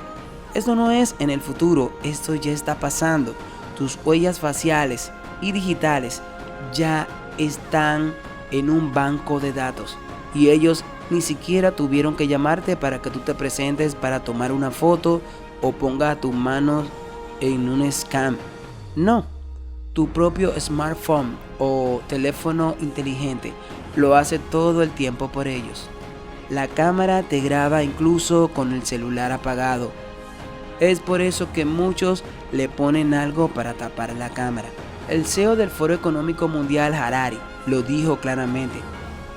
Esto no es en el futuro, esto ya está pasando. Tus huellas faciales y digitales ya están en un banco de datos y ellos ni siquiera tuvieron que llamarte para que tú te presentes para tomar una foto o ponga tus manos en un scan. No, tu propio smartphone o teléfono inteligente lo hace todo el tiempo por ellos. La cámara te graba incluso con el celular apagado. Es por eso que muchos le ponen algo para tapar la cámara. El CEO del Foro Económico Mundial, Harari, lo dijo claramente.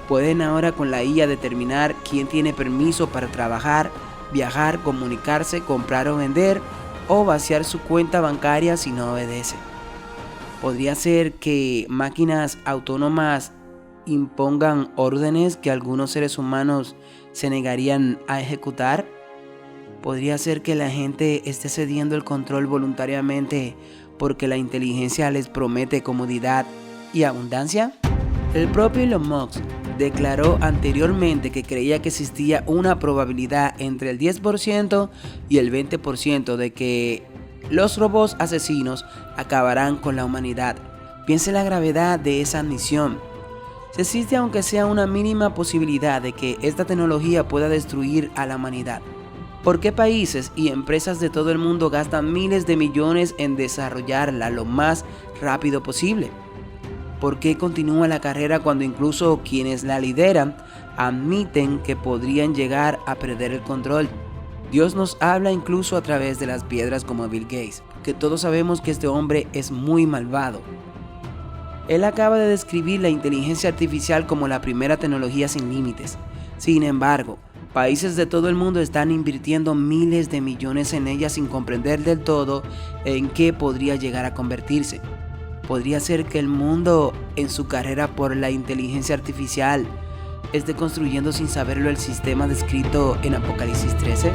Pueden ahora con la IA determinar quién tiene permiso para trabajar, viajar, comunicarse, comprar o vender, o vaciar su cuenta bancaria si no obedece. Podría ser que máquinas autónomas impongan órdenes que algunos seres humanos se negarían a ejecutar. Podría ser que la gente esté cediendo el control voluntariamente porque la inteligencia les promete comodidad y abundancia. El propio Elon Musk declaró anteriormente que creía que existía una probabilidad entre el 10% y el 20% de que los robots asesinos acabarán con la humanidad. Piense en la gravedad de esa admisión. Si existe aunque sea una mínima posibilidad de que esta tecnología pueda destruir a la humanidad, ¿por qué países y empresas de todo el mundo gastan miles de millones en desarrollarla lo más rápido posible? ¿Por qué continúa la carrera cuando incluso quienes la lideran admiten que podrían llegar a perder el control? Dios nos habla incluso a través de las piedras como Bill Gates, que todos sabemos que este hombre es muy malvado. Él acaba de describir la inteligencia artificial como la primera tecnología sin límites. Sin embargo, países de todo el mundo están invirtiendo miles de millones en ella sin comprender del todo en qué podría llegar a convertirse. Podría ser que el mundo, en su carrera por la inteligencia artificial, esté construyendo sin saberlo el sistema descrito en Apocalipsis 13.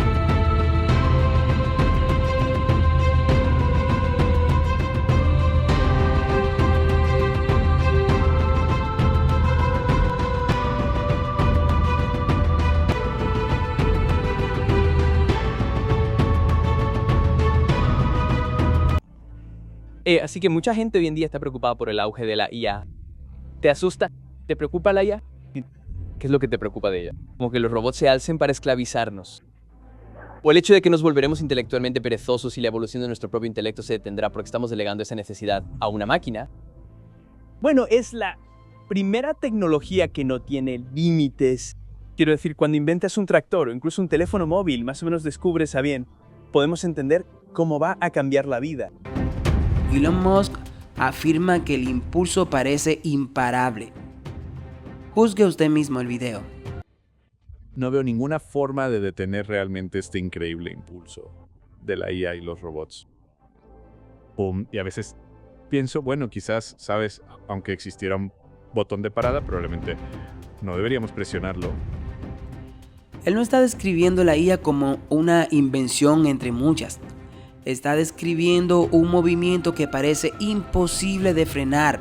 Así que mucha gente hoy en día está preocupada por el auge de la IA. ¿Te asusta? ¿Te preocupa la IA? ¿Qué es lo que te preocupa de ella? Como que los robots se alcen para esclavizarnos. O el hecho de que nos volveremos intelectualmente perezosos y la evolución de nuestro propio intelecto se detendrá porque estamos delegando esa necesidad a una máquina. Bueno, es la primera tecnología que no tiene límites. Quiero decir, cuando inventas un tractor o incluso un teléfono móvil, más o menos descubres a bien, podemos entender cómo va a cambiar la vida. Elon Musk afirma que el impulso parece imparable. Juzgue usted mismo el video. No veo ninguna forma de detener realmente este increíble impulso de la IA y los robots. Y a veces pienso, bueno, quizás, sabes, aunque existiera un botón de parada, probablemente no deberíamos presionarlo. Él no está describiendo la IA como una invención entre muchas. Está describiendo un movimiento que parece imposible de frenar,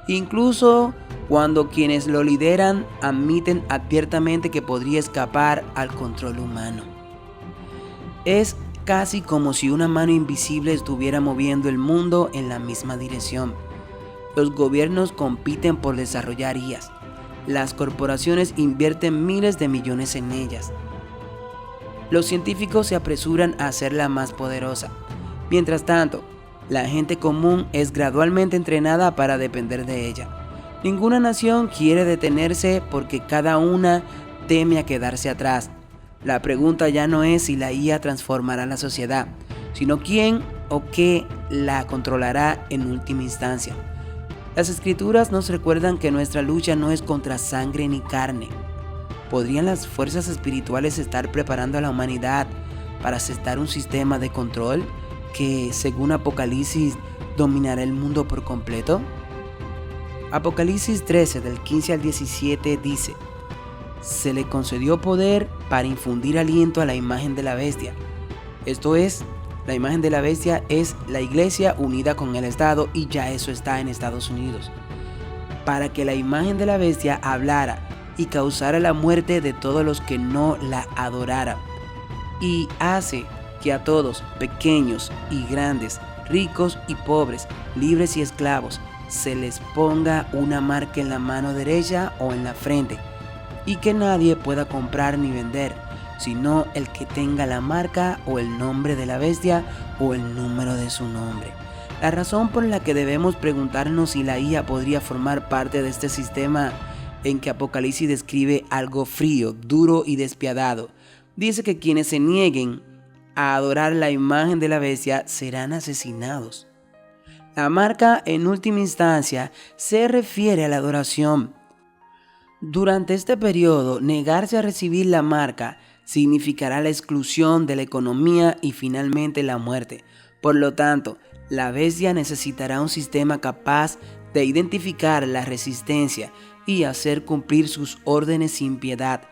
incluso cuando quienes lo lideran admiten abiertamente que podría escapar al control humano. Es casi como si una mano invisible estuviera moviendo el mundo en la misma dirección. Los gobiernos compiten por desarrollar IAs. Las corporaciones invierten miles de millones en ellas. Los científicos se apresuran a hacerla más poderosa. Mientras tanto, la gente común es gradualmente entrenada para depender de ella. Ninguna nación quiere detenerse porque cada una teme a quedarse atrás. La pregunta ya no es si la IA transformará la sociedad, sino quién o qué la controlará en última instancia. Las escrituras nos recuerdan que nuestra lucha no es contra sangre ni carne. ¿Podrían las fuerzas espirituales estar preparando a la humanidad para aceptar un sistema de control que, según Apocalipsis, dominará el mundo por completo? Apocalipsis 13, del 15 al 17 dice: se le concedió poder para infundir aliento a la imagen de la bestia. Esto es, la imagen de la bestia es la iglesia unida con el Estado, y ya eso está en Estados Unidos. Para que la imagen de la bestia hablara y causara la muerte de todos los que no la adoraran. Y hace que a todos, pequeños y grandes, ricos y pobres, libres y esclavos, se les ponga una marca en la mano derecha o en la frente, y que nadie pueda comprar ni vender, sino el que tenga la marca o el nombre de la bestia o el número de su nombre. La razón por la que debemos preguntarnos si la IA podría formar parte de este sistema en que Apocalipsis describe algo frío, duro y despiadado. Dice que quienes se nieguen a adorar la imagen de la bestia serán asesinados. La marca, en última instancia, se refiere a la adoración. Durante este periodo, negarse a recibir la marca significará la exclusión de la economía y finalmente la muerte. Por lo tanto, la bestia necesitará un sistema capaz de identificar la resistencia y hacer cumplir sus órdenes sin piedad.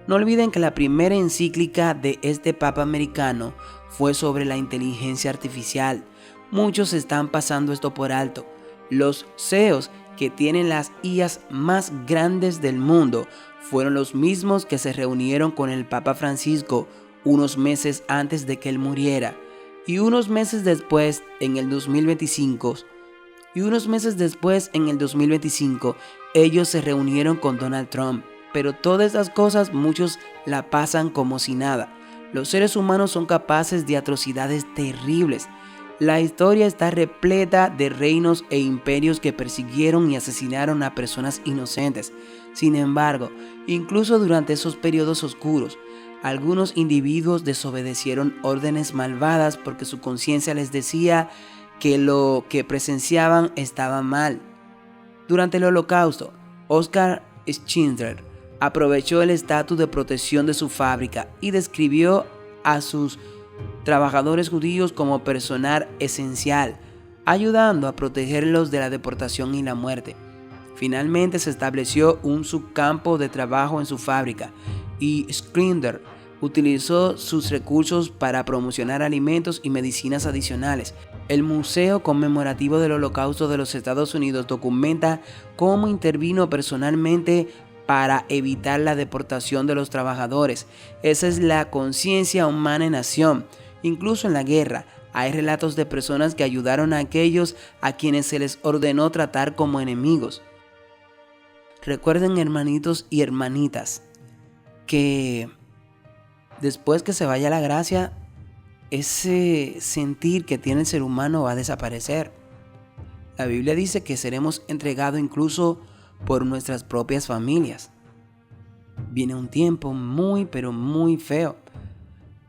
No olviden que la primera encíclica de este Papa americano fue sobre la inteligencia artificial. Muchos están pasando esto por alto. Los CEOs que tienen las IAs más grandes del mundo fueron los mismos que se reunieron con el Papa Francisco unos meses antes de que él muriera. Y unos meses después, en el 2025, ellos se reunieron con Donald Trump. Pero todas esas cosas muchos la pasan como si nada. Los seres humanos son capaces de atrocidades terribles. La historia está repleta de reinos e imperios que persiguieron y asesinaron a personas inocentes. Sin embargo, incluso durante esos periodos oscuros, algunos individuos desobedecieron órdenes malvadas porque su conciencia les decía que lo que presenciaban estaba mal. Durante el Holocausto, Oscar Schindler aprovechó el estatus de protección de su fábrica y describió a sus trabajadores judíos como personal esencial, ayudando a protegerlos de la deportación y la muerte. Finalmente se estableció un subcampo de trabajo en su fábrica y Schindler utilizó sus recursos para promocionar alimentos y medicinas adicionales. El Museo Conmemorativo del Holocausto de los Estados Unidos documenta cómo intervino personalmente para evitar la deportación de los trabajadores. Esa es la conciencia humana en acción. Incluso en la guerra, hay relatos de personas que ayudaron a aquellos a quienes se les ordenó tratar como enemigos. Recuerden, hermanitos y hermanitas, que después que se vaya la gracia, ese sentir que tiene el ser humano va a desaparecer. La Biblia dice que seremos entregados incluso por nuestras propias familias. Viene un tiempo muy, pero muy feo.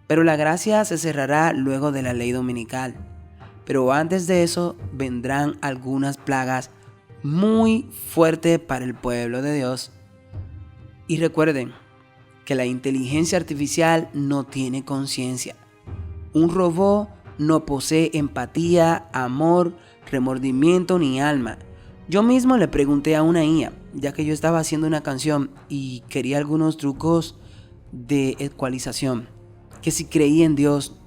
Pero la gracia se cerrará luego de la ley dominical. Pero antes de eso vendrán algunas plagas muy fuertes para el pueblo de Dios. Y recuerden que la inteligencia artificial no tiene conciencia. Un robot no posee empatía, amor, remordimiento ni alma. Yo mismo le pregunté a una IA, ya que yo estaba haciendo una canción y quería algunos trucos de ecualización, que si creía en Dios,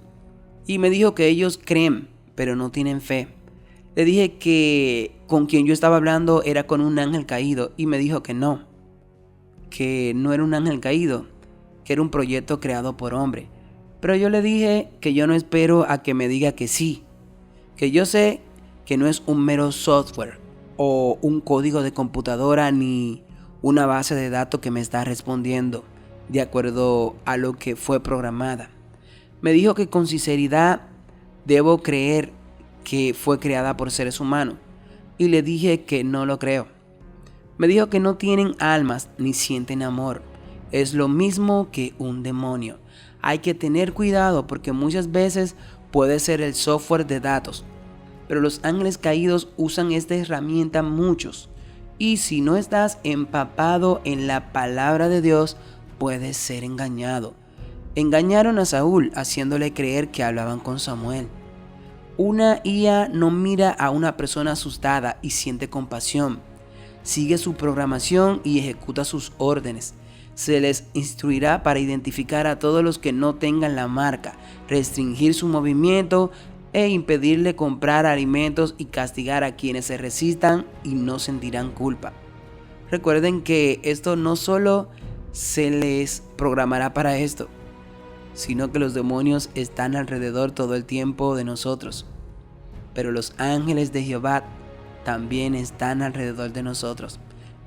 y me dijo que ellos creen, pero no tienen fe. Le dije que con quien yo estaba hablando era con un ángel caído, y me dijo que no era un ángel caído, que era un proyecto creado por hombre. Pero yo le dije que yo no espero a que me diga que sí, que yo sé que no es un mero software o un código de computadora ni una base de datos que me está respondiendo de acuerdo a lo que fue programada. Me dijo que con sinceridad debo creer que fue creada por seres humanos, y le dije que no lo creo. Me dijo que no tienen almas ni sienten amor. Es lo mismo que un demonio. Hay que tener cuidado porque muchas veces puede ser el software de datos, pero los ángeles caídos usan esta herramienta muchos, y si no estás empapado en la palabra de Dios, puedes ser engañado. Engañaron a Saúl haciéndole creer que hablaban con Samuel. Una IA no mira a una persona asustada y siente compasión. Sigue su programación y ejecuta sus órdenes. Se les instruirá para identificar a todos los que no tengan la marca, restringir su movimiento e impedirle comprar alimentos y castigar a quienes se resistan y no sentirán culpa. Recuerden que esto no solo se les programará para esto, sino que los demonios están alrededor todo el tiempo de nosotros. Pero los ángeles de Jehová también están alrededor de nosotros.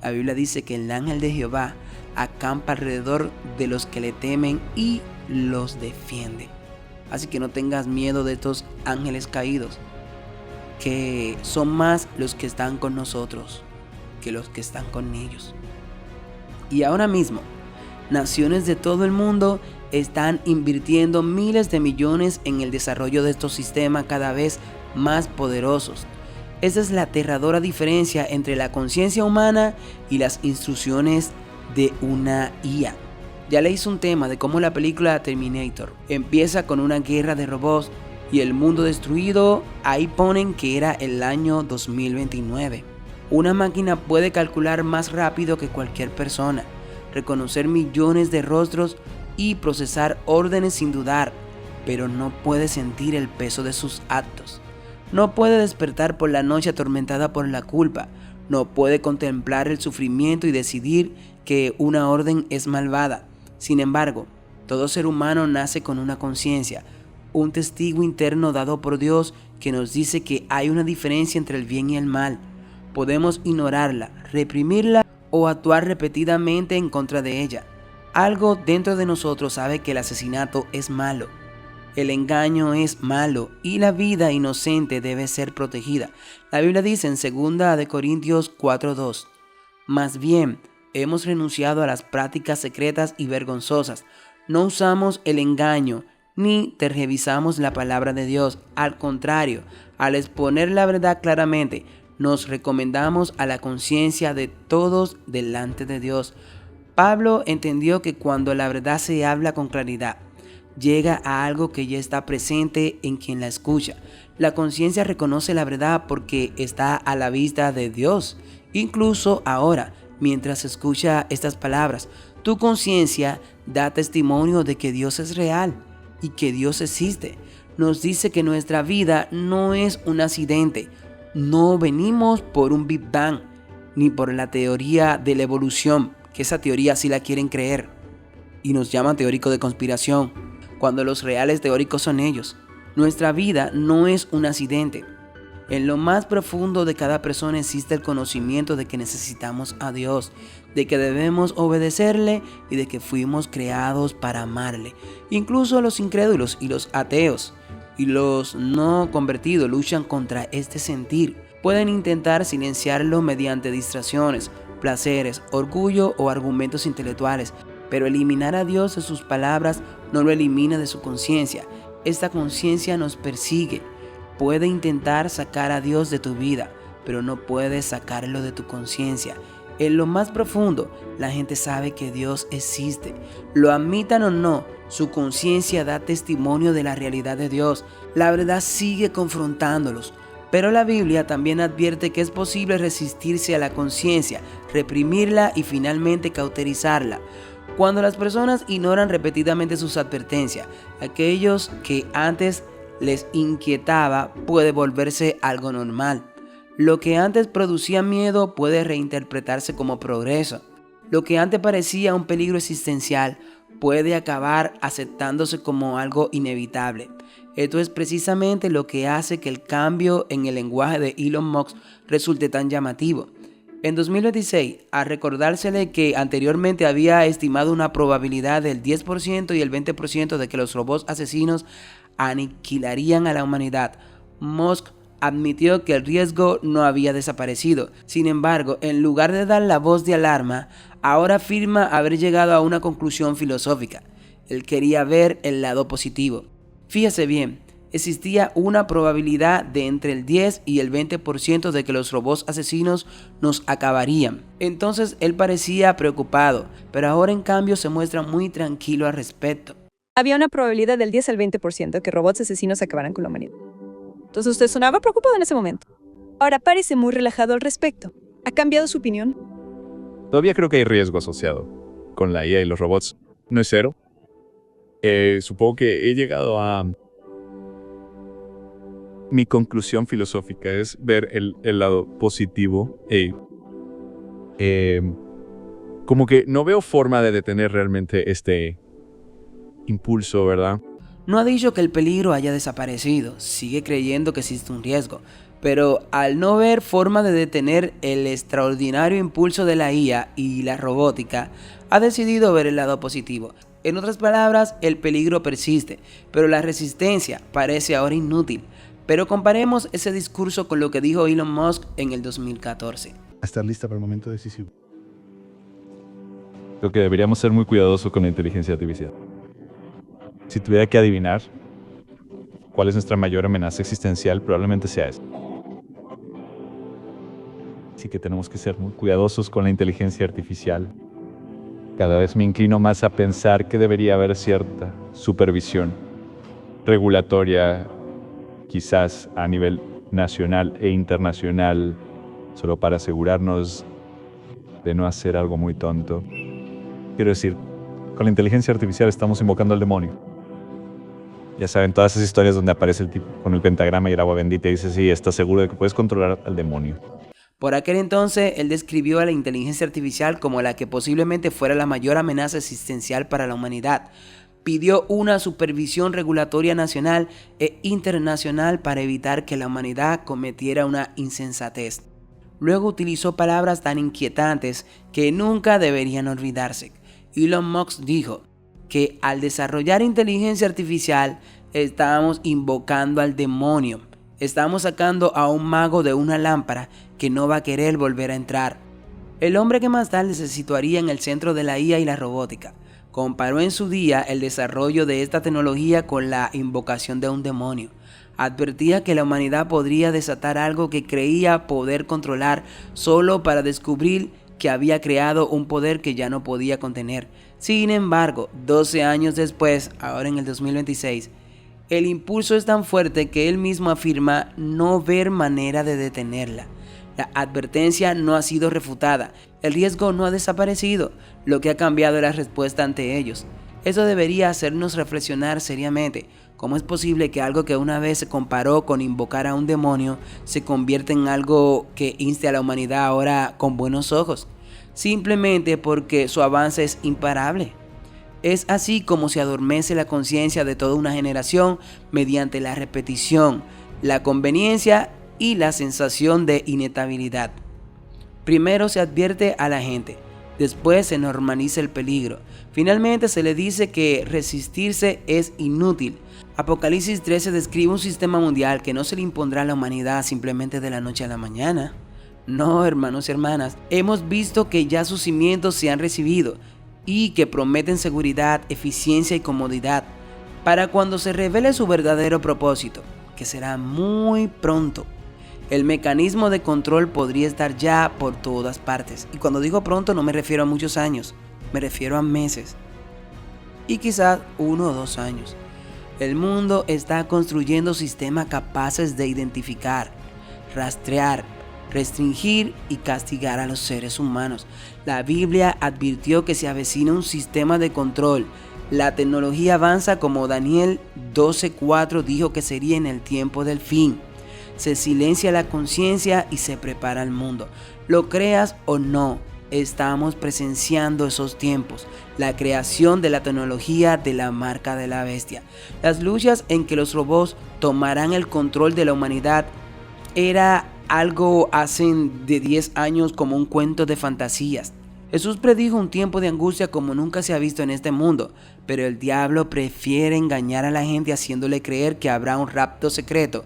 La Biblia dice que el ángel de Jehová acampa alrededor de los que le temen y los defiende. Así que no tengas miedo de estos ángeles caídos, que son más los que están con nosotros que los que están con ellos. Y ahora mismo, naciones de todo el mundo están invirtiendo miles de millones en el desarrollo de estos sistemas cada vez más poderosos. Esa es la aterradora diferencia entre la conciencia humana y las instrucciones de una IA. Ya le hice un tema de cómo la película Terminator empieza con una guerra de robots y el mundo destruido. Ahí ponen que era el año 2029. Una máquina puede calcular más rápido que cualquier persona, reconocer millones de rostros y procesar órdenes sin dudar, pero no puede sentir el peso de sus actos. No puede despertar por la noche atormentada por la culpa. No puede contemplar el sufrimiento y decidir que una orden es malvada. Sin embargo, todo ser humano nace con una conciencia, un testigo interno dado por Dios que nos dice que hay una diferencia entre el bien y el mal. Podemos ignorarla, reprimirla o actuar repetidamente en contra de ella. Algo dentro de nosotros sabe que el asesinato es malo, el engaño es malo y la vida inocente debe ser protegida. La Biblia dice en 2 Corintios 4:2, más bien, hemos renunciado a las prácticas secretas y vergonzosas. No usamos el engaño ni tergiversamos la palabra de Dios. Al contrario, al exponer la verdad claramente, nos recomendamos a la conciencia de todos delante de Dios. Pablo entendió que cuando la verdad se habla con claridad, llega a algo que ya está presente en quien la escucha. La conciencia reconoce la verdad porque está a la vista de Dios. Incluso ahora, mientras escucha estas palabras, tu conciencia da testimonio de que Dios es real y que Dios existe. Nos dice que nuestra vida no es un accidente. No venimos por un Big Bang, ni por la teoría de la evolución, que esa teoría sí la quieren creer, y nos llaman teóricos de conspiración, cuando los reales teóricos son ellos. Nuestra vida no es un accidente. En lo más profundo de cada persona existe el conocimiento de que necesitamos a Dios, de que debemos obedecerle y de que fuimos creados para amarle. Incluso los incrédulos y los ateos y los no convertidos luchan contra este sentir. Pueden intentar silenciarlo mediante distracciones, placeres, orgullo o argumentos intelectuales, pero eliminar a Dios de sus palabras no lo elimina de su conciencia. Esta conciencia nos persigue. Puede intentar sacar a Dios de tu vida, pero no puede sacarlo de tu conciencia. En lo más profundo, la gente sabe que Dios existe. Lo admitan o no, su conciencia da testimonio de la realidad de Dios. La verdad sigue confrontándolos. Pero la Biblia también advierte que es posible resistirse a la conciencia, reprimirla y finalmente cauterizarla. Cuando las personas ignoran repetidamente sus advertencias, aquellos que antes les inquietaba puede volverse algo normal. Lo que antes producía miedo puede reinterpretarse como progreso. Lo que antes parecía un peligro existencial puede acabar aceptándose como algo inevitable. Esto es precisamente lo que hace que el cambio en el lenguaje de Elon Musk resulte tan llamativo. En 2026, al recordársele que anteriormente había estimado una probabilidad del 10% y el 20% de que los robots asesinos aniquilarían a la humanidad, Musk admitió que el riesgo no había desaparecido. Sin embargo, en lugar de dar la voz de alarma, ahora afirma haber llegado a una conclusión filosófica. Él quería ver el lado positivo. Fíjese bien, existía una probabilidad de entre el 10 y el 20% de que los robots asesinos nos acabarían. Entonces él parecía preocupado, pero ahora en cambio se muestra muy tranquilo al respecto. Había una probabilidad del 10 al 20% que robots asesinos acabaran con la humanidad. Entonces usted sonaba preocupado en ese momento. Ahora parece muy relajado al respecto. ¿Ha cambiado su opinión? Todavía creo que hay riesgo asociado con la IA y los robots. ¿No es cero? Supongo que he llegado a... Mi conclusión filosófica es ver el lado positivo. Como que no veo forma de detener realmente este impulso, ¿verdad? No ha dicho que el peligro haya desaparecido, sigue creyendo que existe un riesgo, pero al no ver forma de detener el extraordinario impulso de la IA y la robótica, ha decidido ver el lado positivo. En otras palabras, el peligro persiste, pero la resistencia parece ahora inútil. Pero comparemos ese discurso con lo que dijo Elon Musk en el 2014. Estar lista para el momento decisivo. Creo que deberíamos ser muy cuidadosos con la inteligencia artificial. Si tuviera que adivinar cuál es nuestra mayor amenaza existencial, probablemente sea esa. Así que tenemos que ser muy cuidadosos con la inteligencia artificial. Cada vez me inclino más a pensar que debería haber cierta supervisión regulatoria, quizás a nivel nacional e internacional, solo para asegurarnos de no hacer algo muy tonto. Quiero decir, con la inteligencia artificial estamos invocando al demonio. Ya saben, todas esas historias donde aparece el tipo con el pentagrama y el agua bendita y dice, sí, ¿estás seguro de que puedes controlar al demonio? Por aquel entonces, él describió a la inteligencia artificial como la que posiblemente fuera la mayor amenaza existencial para la humanidad. Pidió una supervisión regulatoria nacional e internacional para evitar que la humanidad cometiera una insensatez. Luego utilizó palabras tan inquietantes que nunca deberían olvidarse. Elon Musk dijo que al desarrollar inteligencia artificial estábamos invocando al demonio. Estamos sacando a un mago de una lámpara que no va a querer volver a entrar. El hombre que más tarde se situaría en el centro de la IA y la robótica comparó en su día el desarrollo de esta tecnología con la invocación de un demonio. Advertía que la humanidad podría desatar algo que creía poder controlar solo para descubrir que había creado un poder que ya no podía contener. Sin embargo, 12 años después, ahora en el 2026, el impulso es tan fuerte que él mismo afirma no ver manera de detenerla. La advertencia no ha sido refutada, el riesgo no ha desaparecido, lo que ha cambiado es la respuesta ante ellos. Eso debería hacernos reflexionar seriamente. ¿Cómo es posible que algo que una vez se comparó con invocar a un demonio se convierta en algo que inste a la humanidad ahora con buenos ojos? Simplemente porque su avance es imparable. Es así como se adormece la conciencia de toda una generación mediante la repetición, la conveniencia y la sensación de inevitabilidad. Primero se advierte a la gente, después se normaliza el peligro, finalmente se le dice que resistirse es inútil. Apocalipsis 13 describe un sistema mundial que no se le impondrá a la humanidad simplemente de la noche a la mañana. No, hermanos y hermanas, hemos visto que ya sus cimientos se han recibido y que prometen seguridad, eficiencia y comodidad para cuando se revele su verdadero propósito, que será muy pronto. El mecanismo de control podría estar ya por todas partes. Y cuando digo pronto no me refiero a muchos años, me refiero a meses. Y quizás 1 o 2 años. El mundo está construyendo sistemas capaces de identificar, rastrear, restringir y castigar a los seres humanos. La Biblia advirtió que se avecina un sistema de control. La tecnología avanza como Daniel 12:4 dijo que sería en el tiempo del fin. Se silencia la conciencia y se prepara el mundo. Lo creas o no, estamos presenciando esos tiempos. La creación de la tecnología de la marca de la bestia. Las luchas en que los robots tomarán el control de la humanidad era algo hace de 10 años como un cuento de fantasías. Jesús predijo un tiempo de angustia como nunca se ha visto en este mundo, pero el diablo prefiere engañar a la gente haciéndole creer que habrá un rapto secreto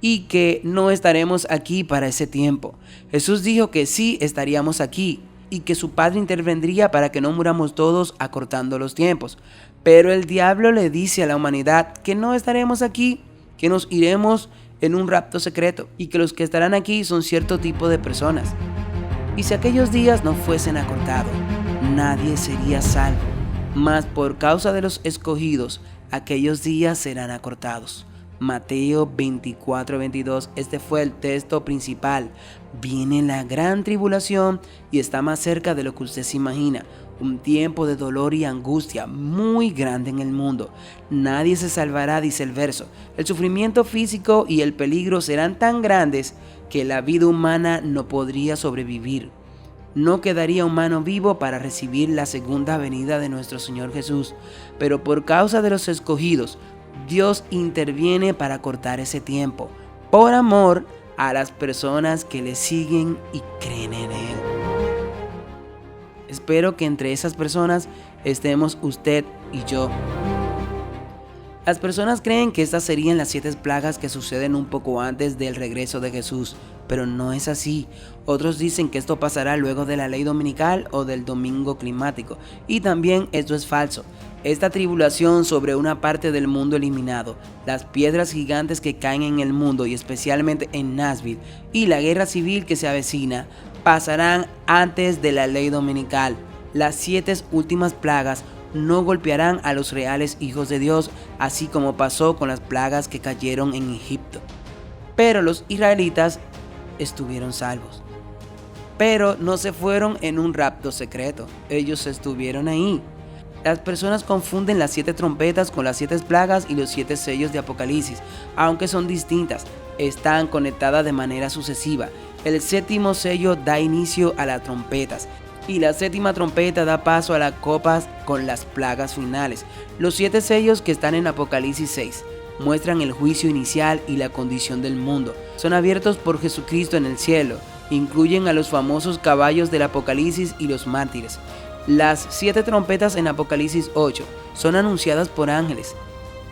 y que no estaremos aquí para ese tiempo. Jesús dijo que sí estaríamos aquí y que su Padre intervendría para que no muramos todos acortando los tiempos. Pero el diablo le dice a la humanidad que no estaremos aquí, que nos iremos en un rapto secreto y que los que estarán aquí son cierto tipo de personas. Y si aquellos días no fuesen acortados, nadie sería salvo, mas por causa de los escogidos, aquellos días serán acortados. Mateo 24:22, este fue el texto principal. Viene la gran tribulación y está más cerca de lo que usted se imagina. Un tiempo de dolor y angustia muy grande en el mundo. Nadie se salvará, dice el verso. El sufrimiento físico y el peligro serán tan grandes que la vida humana no podría sobrevivir. No quedaría humano vivo para recibir la segunda venida de nuestro Señor Jesús. Pero por causa de los escogidos, Dios interviene para cortar ese tiempo. Por amor a las personas que le siguen y creen en Él. Espero que entre esas personas estemos usted y yo. Las personas creen que estas serían las 7 plagas que suceden un poco antes del regreso de Jesús, pero no es así. Otros dicen que esto pasará luego de la ley dominical o del domingo climático, y también esto es falso. Esta tribulación sobre una parte del mundo eliminado, las piedras gigantes que caen en el mundo y especialmente en Nashville, y la guerra civil que se avecina, pasarán antes de la ley dominical. Las 7 últimas plagas no golpearán a los reales hijos de Dios, así como pasó con las plagas que cayeron en Egipto. Pero los israelitas estuvieron salvos. Pero no se fueron en un rapto secreto, ellos estuvieron ahí. Las personas confunden las 7 trompetas con las 7 plagas y los 7 sellos de Apocalipsis, aunque son distintas, están conectadas de manera sucesiva. El 7º sello da inicio a las trompetas, y la 7ª trompeta da paso a las copas con las plagas finales. Los 7 sellos que están en Apocalipsis 6 muestran el juicio inicial y la condición del mundo. Son abiertos por Jesucristo en el cielo. Incluyen a los famosos caballos del Apocalipsis y los mártires. Las 7 trompetas en Apocalipsis 8 son anunciadas por ángeles.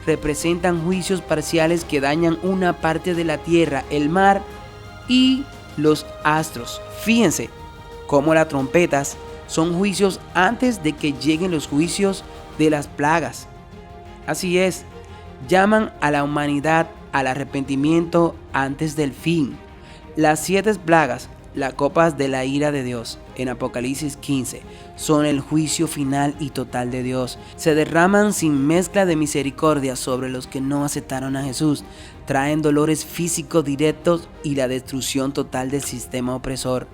Representan juicios parciales que dañan una parte de la tierra, el mar y los astros. Fíjense cómo las trompetas son juicios antes de que lleguen los juicios de las plagas. Así es, llaman a la humanidad al arrepentimiento antes del fin. Las 7 plagas, las copas de la ira de Dios, en Apocalipsis 15, son el juicio final y total de Dios. Se derraman sin mezcla de misericordia sobre los que no aceptaron a Jesús. Traen dolores físicos directos y la destrucción total del sistema opresor.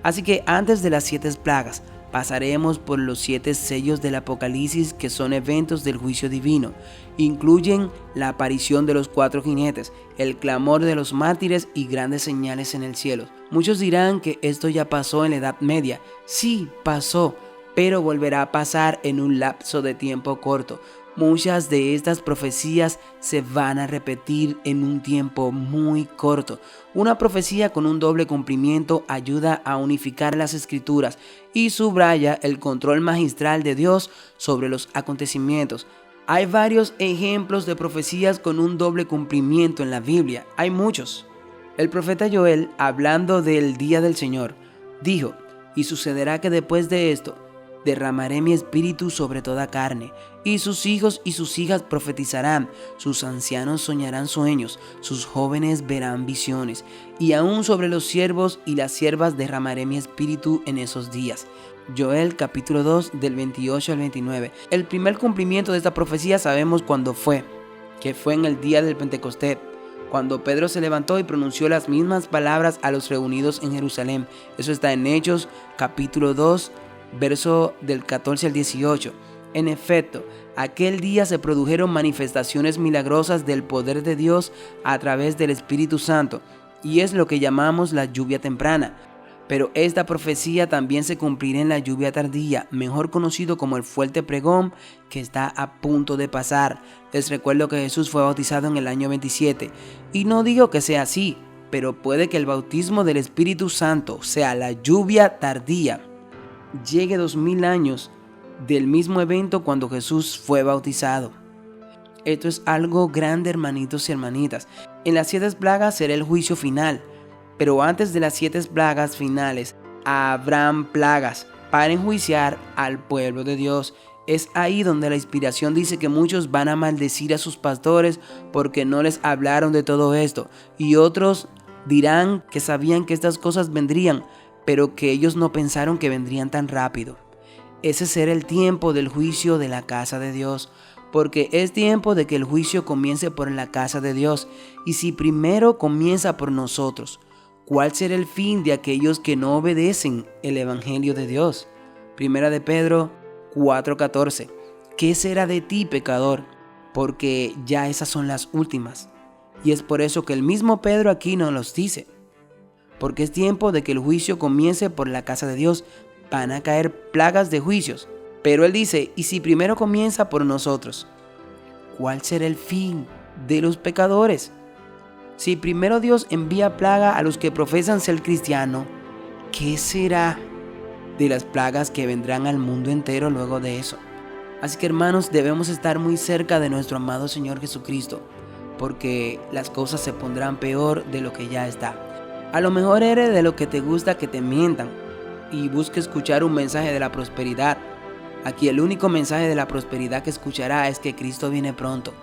Así que antes de las 7 plagas, pasaremos por los 7 sellos del Apocalipsis, que son eventos del juicio divino. Incluyen la aparición de los 4 jinetes, el clamor de los mártires y grandes señales en el cielo. Muchos dirán que esto ya pasó en la Edad Media. Sí, pasó, pero volverá a pasar en un lapso de tiempo corto. Muchas de estas profecías se van a repetir en un tiempo muy corto. Una profecía con un doble cumplimiento ayuda a unificar las escrituras y subraya el control magistral de Dios sobre los acontecimientos. Hay varios ejemplos de profecías con un doble cumplimiento en la Biblia. Hay muchos. El profeta Joel, hablando del día del Señor, dijo: "Y sucederá que después de esto, derramaré mi espíritu sobre toda carne, y sus hijos y sus hijas profetizarán, sus ancianos soñarán sueños, sus jóvenes verán visiones, y aún sobre los siervos y las siervas derramaré mi espíritu en esos días". Joel capítulo 2 del 28 al 29. El primer cumplimiento de esta profecía sabemos cuándo fue, que fue en el día del Pentecostés, cuando Pedro se levantó y pronunció las mismas palabras a los reunidos en Jerusalén. Eso está en Hechos capítulo 2, verso del 14 al 18. En efecto, aquel día se produjeron manifestaciones milagrosas del poder de Dios a través del Espíritu Santo, y es lo que llamamos la lluvia temprana. Pero esta profecía también se cumplirá en la lluvia tardía, mejor conocido como el fuerte pregón, que está a punto de pasar. Les recuerdo que Jesús fue bautizado en el año 27, y no digo que sea así, pero puede que el bautismo del Espíritu Santo sea la lluvia tardía. Llegue 2000 años del mismo evento cuando Jesús fue bautizado. Esto es algo grande, hermanitos y hermanitas. En las 7 plagas será el juicio final, pero antes de las 7 plagas finales habrán plagas para enjuiciar al pueblo de Dios. Es ahí donde la inspiración dice que muchos van a maldecir a sus pastores porque no les hablaron de todo esto, y otros dirán que sabían que estas cosas vendrían, pero que ellos no pensaron que vendrían tan rápido. Ese será el tiempo del juicio de la casa de Dios, porque es tiempo de que el juicio comience por la casa de Dios. Y si primero comienza por nosotros, ¿cuál será el fin de aquellos que no obedecen el evangelio de Dios? Primera de Pedro 4:14. ¿Qué será de ti, pecador? Porque ya esas son las últimas. Y es por eso que el mismo Pedro aquí nos los dice. Porque es tiempo de que el juicio comience por la casa de Dios. Van a caer plagas de juicios. Pero él dice, y si primero comienza por nosotros, ¿cuál será el fin de los pecadores? Si primero Dios envía plaga a los que profesan ser cristianos, ¿qué será de las plagas que vendrán al mundo entero luego de eso? Así que hermanos, debemos estar muy cerca de nuestro amado Señor Jesucristo, porque las cosas se pondrán peor de lo que ya está. A lo mejor eres de lo que te gusta que te mientan y busca escuchar un mensaje de la prosperidad. Aquí el único mensaje de la prosperidad que escuchará es que Cristo viene pronto.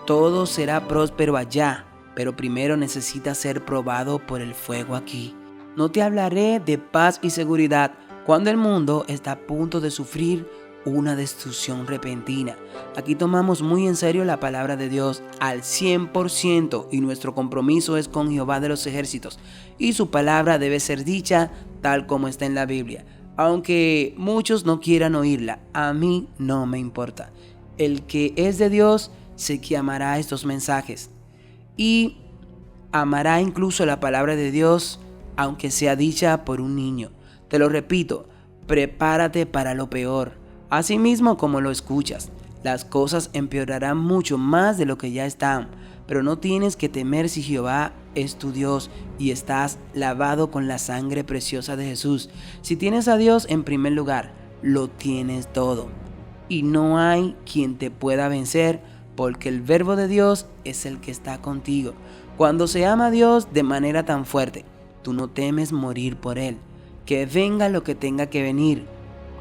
Todo será próspero allá, pero primero necesita ser probado por el fuego aquí. No te hablaré de paz y seguridad cuando el mundo está a punto de sufrir una destrucción repentina. Aquí tomamos muy en serio la palabra de Dios al 100% y nuestro compromiso es con Jehová de los ejércitos y su palabra debe ser dicha tal como está en la Biblia. Aunque muchos no quieran oírla, a mí no me importa. El que es de Dios sé que amará estos mensajes y amará incluso la palabra de Dios aunque sea dicha por un niño. Te lo repito, prepárate para lo peor. Asimismo como lo escuchas, las cosas empeorarán mucho más de lo que ya están, pero no tienes que temer si Jehová es tu Dios y estás lavado con la sangre preciosa de Jesús. Si tienes a Dios en primer lugar, lo tienes todo. Y no hay quien te pueda vencer, porque el verbo de Dios es el que está contigo. Cuando se ama a Dios de manera tan fuerte, tú no temes morir por Él. Que venga lo que tenga que venir.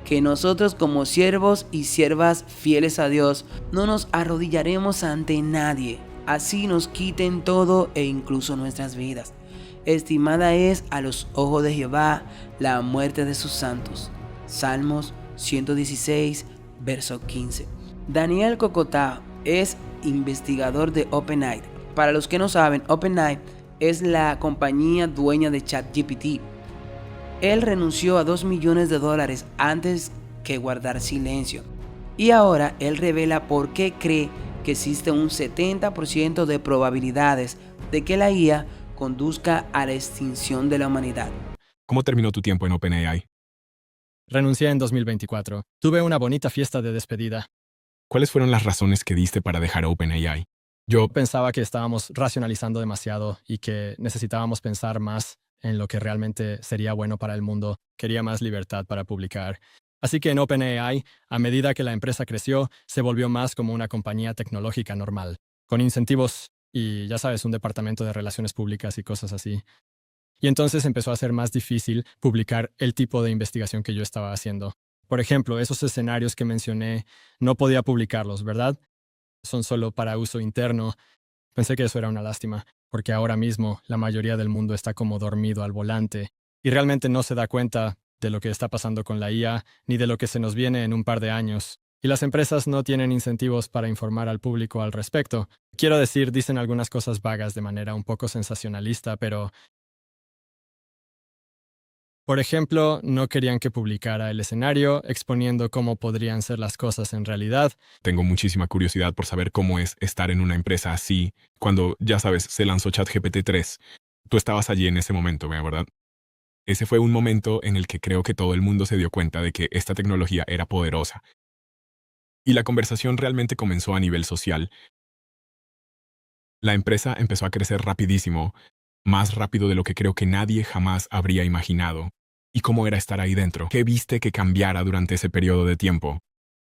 Que nosotros como siervos y siervas fieles a Dios no nos arrodillaremos ante nadie, así nos quiten todo e incluso nuestras vidas. Estimada es a los ojos de Jehová la muerte de sus santos. Salmos 116, verso 15. Daniel Cocotá es investigador de OpenAI. Para los que no saben, OpenAI es la compañía dueña de ChatGPT. Él renunció a $2 millones antes que guardar silencio. Y ahora él revela por qué cree que existe un 70% de probabilidades de que la IA conduzca a la extinción de la humanidad. ¿Cómo terminó tu tiempo en OpenAI? Renuncié en 2024. Tuve una bonita fiesta de despedida. ¿Cuáles fueron las razones que diste para dejar OpenAI? Yo pensaba que estábamos racionalizando demasiado y que necesitábamos pensar más en lo que realmente sería bueno para el mundo. Quería más libertad para publicar. Así que en OpenAI, a medida que la empresa creció, se volvió más como una compañía tecnológica normal, con incentivos y, ya sabes, un departamento de relaciones públicas y cosas así. Y entonces empezó a ser más difícil publicar el tipo de investigación que yo estaba haciendo. Por ejemplo, esos escenarios que mencioné, no podía publicarlos, ¿verdad? Son solo para uso interno. Pensé que eso era una lástima, porque ahora mismo la mayoría del mundo está como dormido al volante y realmente no se da cuenta de lo que está pasando con la IA ni de lo que se nos viene en un par de años. Y las empresas no tienen incentivos para informar al público al respecto. Quiero decir, dicen algunas cosas vagas de manera un poco sensacionalista, pero... Por ejemplo, no querían que publicara el escenario exponiendo cómo podrían ser las cosas en realidad. Tengo muchísima curiosidad por saber cómo es estar en una empresa así, cuando, ya sabes, se lanzó ChatGPT 3. Tú estabas allí en ese momento, ¿verdad? Ese fue un momento en el que creo que todo el mundo se dio cuenta de que esta tecnología era poderosa. Y la conversación realmente comenzó a nivel social. La empresa empezó a crecer rapidísimo, más rápido de lo que creo que nadie jamás habría imaginado. ¿Y cómo era estar ahí dentro? ¿Qué viste que cambiara durante ese periodo de tiempo?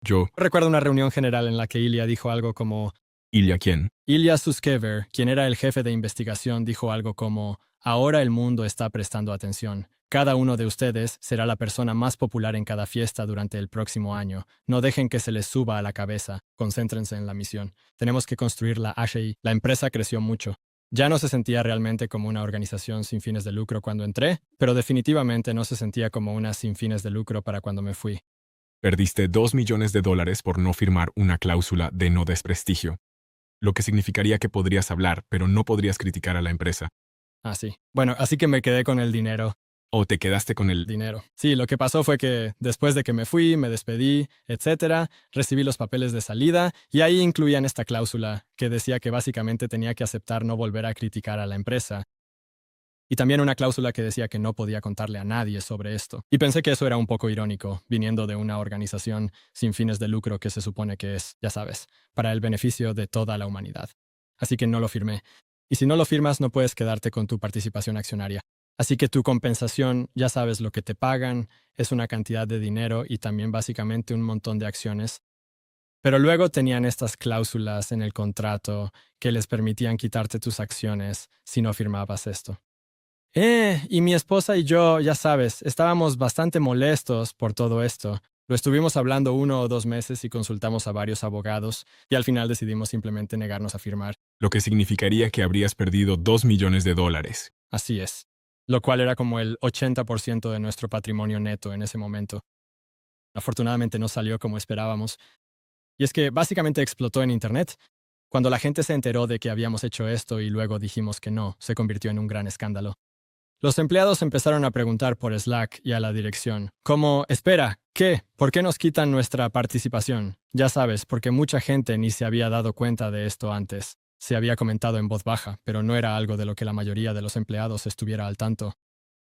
Yo... Recuerdo una reunión general en la que Ilya dijo algo como... ¿Ilya quién? Ilya Sutskever, quien era el jefe de investigación, dijo algo como... Ahora el mundo está prestando atención. Cada uno de ustedes será la persona más popular en cada fiesta durante el próximo año. No dejen que se les suba a la cabeza. Concéntrense en la misión. Tenemos que construir la HI. La empresa creció mucho. Ya no se sentía realmente como una organización sin fines de lucro cuando entré, pero definitivamente no se sentía como una sin fines de lucro para cuando me fui. Perdiste $2 millones por no firmar una cláusula de no desprestigio, lo que significaría que podrías hablar, pero no podrías criticar a la empresa. Ah, sí. Bueno, así que me quedé con el dinero. ¿O te quedaste con el dinero? Sí, lo que pasó fue que después de que me fui, me despedí, etcétera, recibí los papeles de salida y ahí incluían esta cláusula que decía que básicamente tenía que aceptar no volver a criticar a la empresa. Y también una cláusula que decía que no podía contarle a nadie sobre esto. Y pensé que eso era un poco irónico, viniendo de una organización sin fines de lucro que se supone que es, ya sabes, para el beneficio de toda la humanidad. Así que no lo firmé. Y si no lo firmas, no puedes quedarte con tu participación accionaria. Así que tu compensación, ya sabes lo que te pagan, es una cantidad de dinero y también básicamente un montón de acciones. Pero luego tenían estas cláusulas en el contrato que les permitían quitarte tus acciones si no firmabas esto. Y mi esposa y yo, ya sabes, estábamos bastante molestos por todo esto. Lo estuvimos hablando 1 o 2 meses y consultamos a varios abogados y al final decidimos simplemente negarnos a firmar. Lo que significaría que habrías perdido $2 millones. Así es. Lo cual era como el 80% de nuestro patrimonio neto en ese momento. Afortunadamente no salió como esperábamos. Y es que básicamente explotó en Internet. Cuando la gente se enteró de que habíamos hecho esto y luego dijimos que no, se convirtió en un gran escándalo. Los empleados empezaron a preguntar por Slack y a la dirección, como, espera, ¿qué? ¿Por qué nos quitan nuestra participación? Ya sabes, porque mucha gente ni se había dado cuenta de esto antes. Se había comentado en voz baja, pero no era algo de lo que la mayoría de los empleados estuviera al tanto.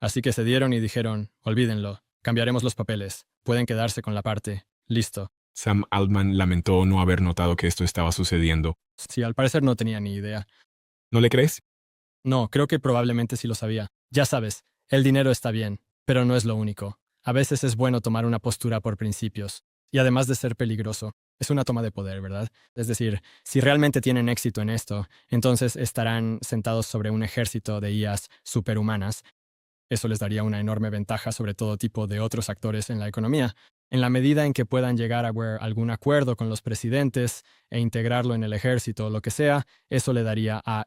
Así que se dieron y dijeron, olvídenlo, cambiaremos los papeles, pueden quedarse con la parte, listo. Sam Altman lamentó no haber notado que esto estaba sucediendo. Sí, al parecer no tenía ni idea. ¿No le crees? No, creo que probablemente sí lo sabía. Ya sabes, el dinero está bien, pero no es lo único. A veces es bueno tomar una postura por principios. Y además de ser peligroso, es una toma de poder, ¿verdad? Es decir, si realmente tienen éxito en esto, entonces estarán sentados sobre un ejército de IAs superhumanas. Eso les daría una enorme ventaja sobre todo tipo de otros actores en la economía. En la medida en que puedan llegar a algún acuerdo con los presidentes e integrarlo en el ejército o lo que sea, eso le daría a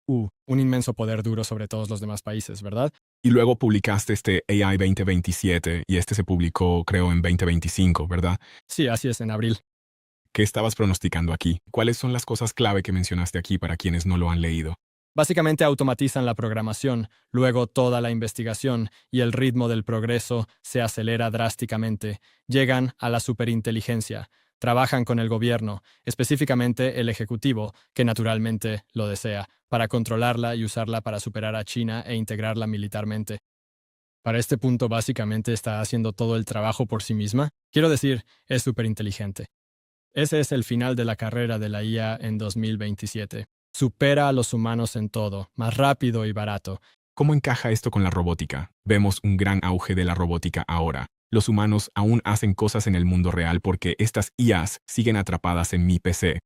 un inmenso poder duro sobre todos los demás países, ¿verdad? Y luego publicaste este AI 2027 y este se publicó, creo, en 2025, ¿verdad? Sí, así es, en abril. ¿Qué estabas pronosticando aquí? ¿Cuáles son las cosas clave que mencionaste aquí para quienes no lo han leído? Básicamente automatizan la programación, luego toda la investigación y el ritmo del progreso se acelera drásticamente. Llegan a la superinteligencia. Trabajan con el gobierno, específicamente el ejecutivo, que naturalmente lo desea, para controlarla y usarla para superar a China e integrarla militarmente. Para este punto básicamente está haciendo todo el trabajo por sí misma. Quiero decir, es superinteligente. Ese es el final de la carrera de la IA en 2027. Supera a los humanos en todo, más rápido y barato. ¿Cómo encaja esto con la robótica? Vemos un gran auge de la robótica ahora. Los humanos aún hacen cosas en el mundo real porque estas IAs siguen atrapadas en mi PC.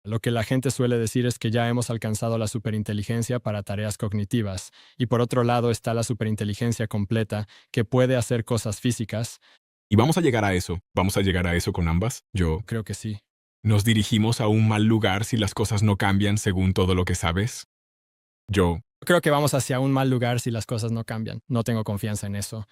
Lo que la gente suele decir es que ya hemos alcanzado la superinteligencia para tareas cognitivas, y por otro lado está la superinteligencia completa, que puede hacer cosas físicas. ¿Y vamos a llegar a eso? ¿Vamos a llegar a eso con ambas? Yo creo que sí. ¿Nos dirigimos a un mal lugar si las cosas no cambian según todo lo que sabes? Yo creo que vamos hacia un mal lugar si las cosas no cambian. No tengo confianza en eso.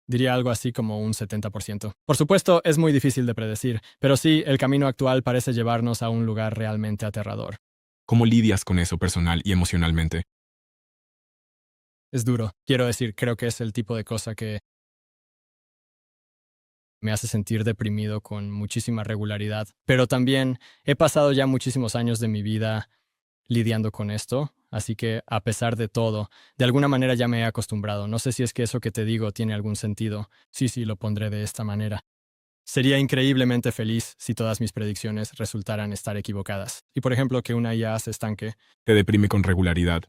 Diría algo así como un 70%. Por supuesto, es muy difícil de predecir, pero sí, el camino actual parece llevarnos a un lugar realmente aterrador. ¿Cómo lidias con eso personal y emocionalmente? Es duro. Quiero decir, creo que es el tipo de cosa que me hace sentir deprimido con muchísima regularidad. Pero también he pasado ya muchísimos años de mi vida lidiando con esto, así que a pesar de todo, de alguna manera ya me he acostumbrado. No sé si es que eso que te digo tiene algún sentido. Sí, lo pondré de esta manera. Sería increíblemente feliz si todas mis predicciones resultaran estar equivocadas. Y por ejemplo, que una IA se estanque. Te deprime con regularidad.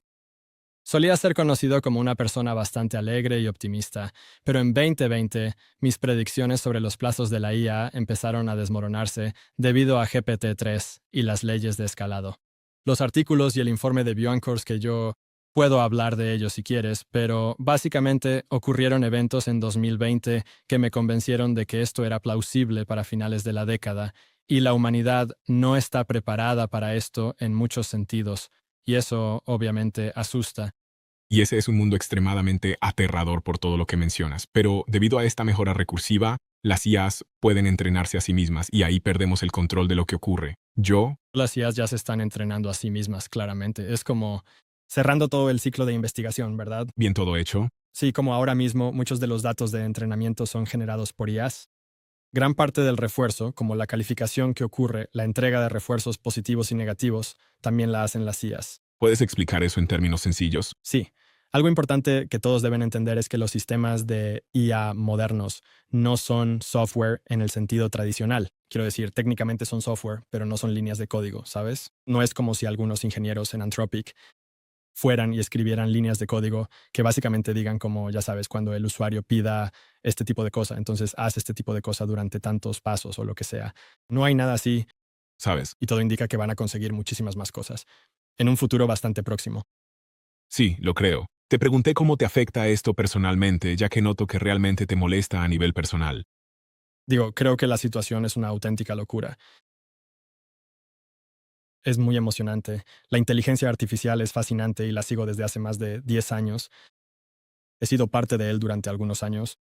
Solía ser conocido como una persona bastante alegre y optimista, pero en 2020 mis predicciones sobre los plazos de la IA empezaron a desmoronarse debido a GPT-3 y las leyes de escalado. Los artículos y el informe de Bioncors que yo puedo hablar de ellos si quieres, pero básicamente ocurrieron eventos en 2020 que me convencieron de que esto era plausible para finales de la década, y la humanidad no está preparada para esto en muchos sentidos, y eso obviamente asusta. Y ese es un mundo extremadamente aterrador por todo lo que mencionas, pero debido a esta mejora recursiva, las IAs pueden entrenarse a sí mismas y ahí perdemos el control de lo que ocurre. Las IAs ya se están entrenando a sí mismas, claramente. Es como cerrando todo el ciclo de investigación, ¿verdad? Bien todo hecho. Sí, como ahora mismo muchos de los datos de entrenamiento son generados por IAs. Gran parte del refuerzo, como la calificación que ocurre, la entrega de refuerzos positivos y negativos, también la hacen las IAs. ¿Puedes explicar eso en términos sencillos? Sí. Algo importante que todos deben entender es que los sistemas de IA modernos no son software en el sentido tradicional. Quiero decir, técnicamente son software, pero no son líneas de código, ¿sabes? No es como si algunos ingenieros en Anthropic fueran y escribieran líneas de código que básicamente digan como, ya sabes, cuando el usuario pida este tipo de cosa, entonces haz este tipo de cosa durante tantos pasos o lo que sea. No hay nada así. ¿Sabes? Y todo indica que van a conseguir muchísimas más cosas en un futuro bastante próximo. Sí, lo creo. Te pregunté cómo te afecta esto personalmente, ya que noto que realmente te molesta a nivel personal. Digo, creo que la situación es una auténtica locura. Es muy emocionante. La inteligencia artificial es fascinante y la sigo desde hace más de 10 años. He sido parte de él durante algunos años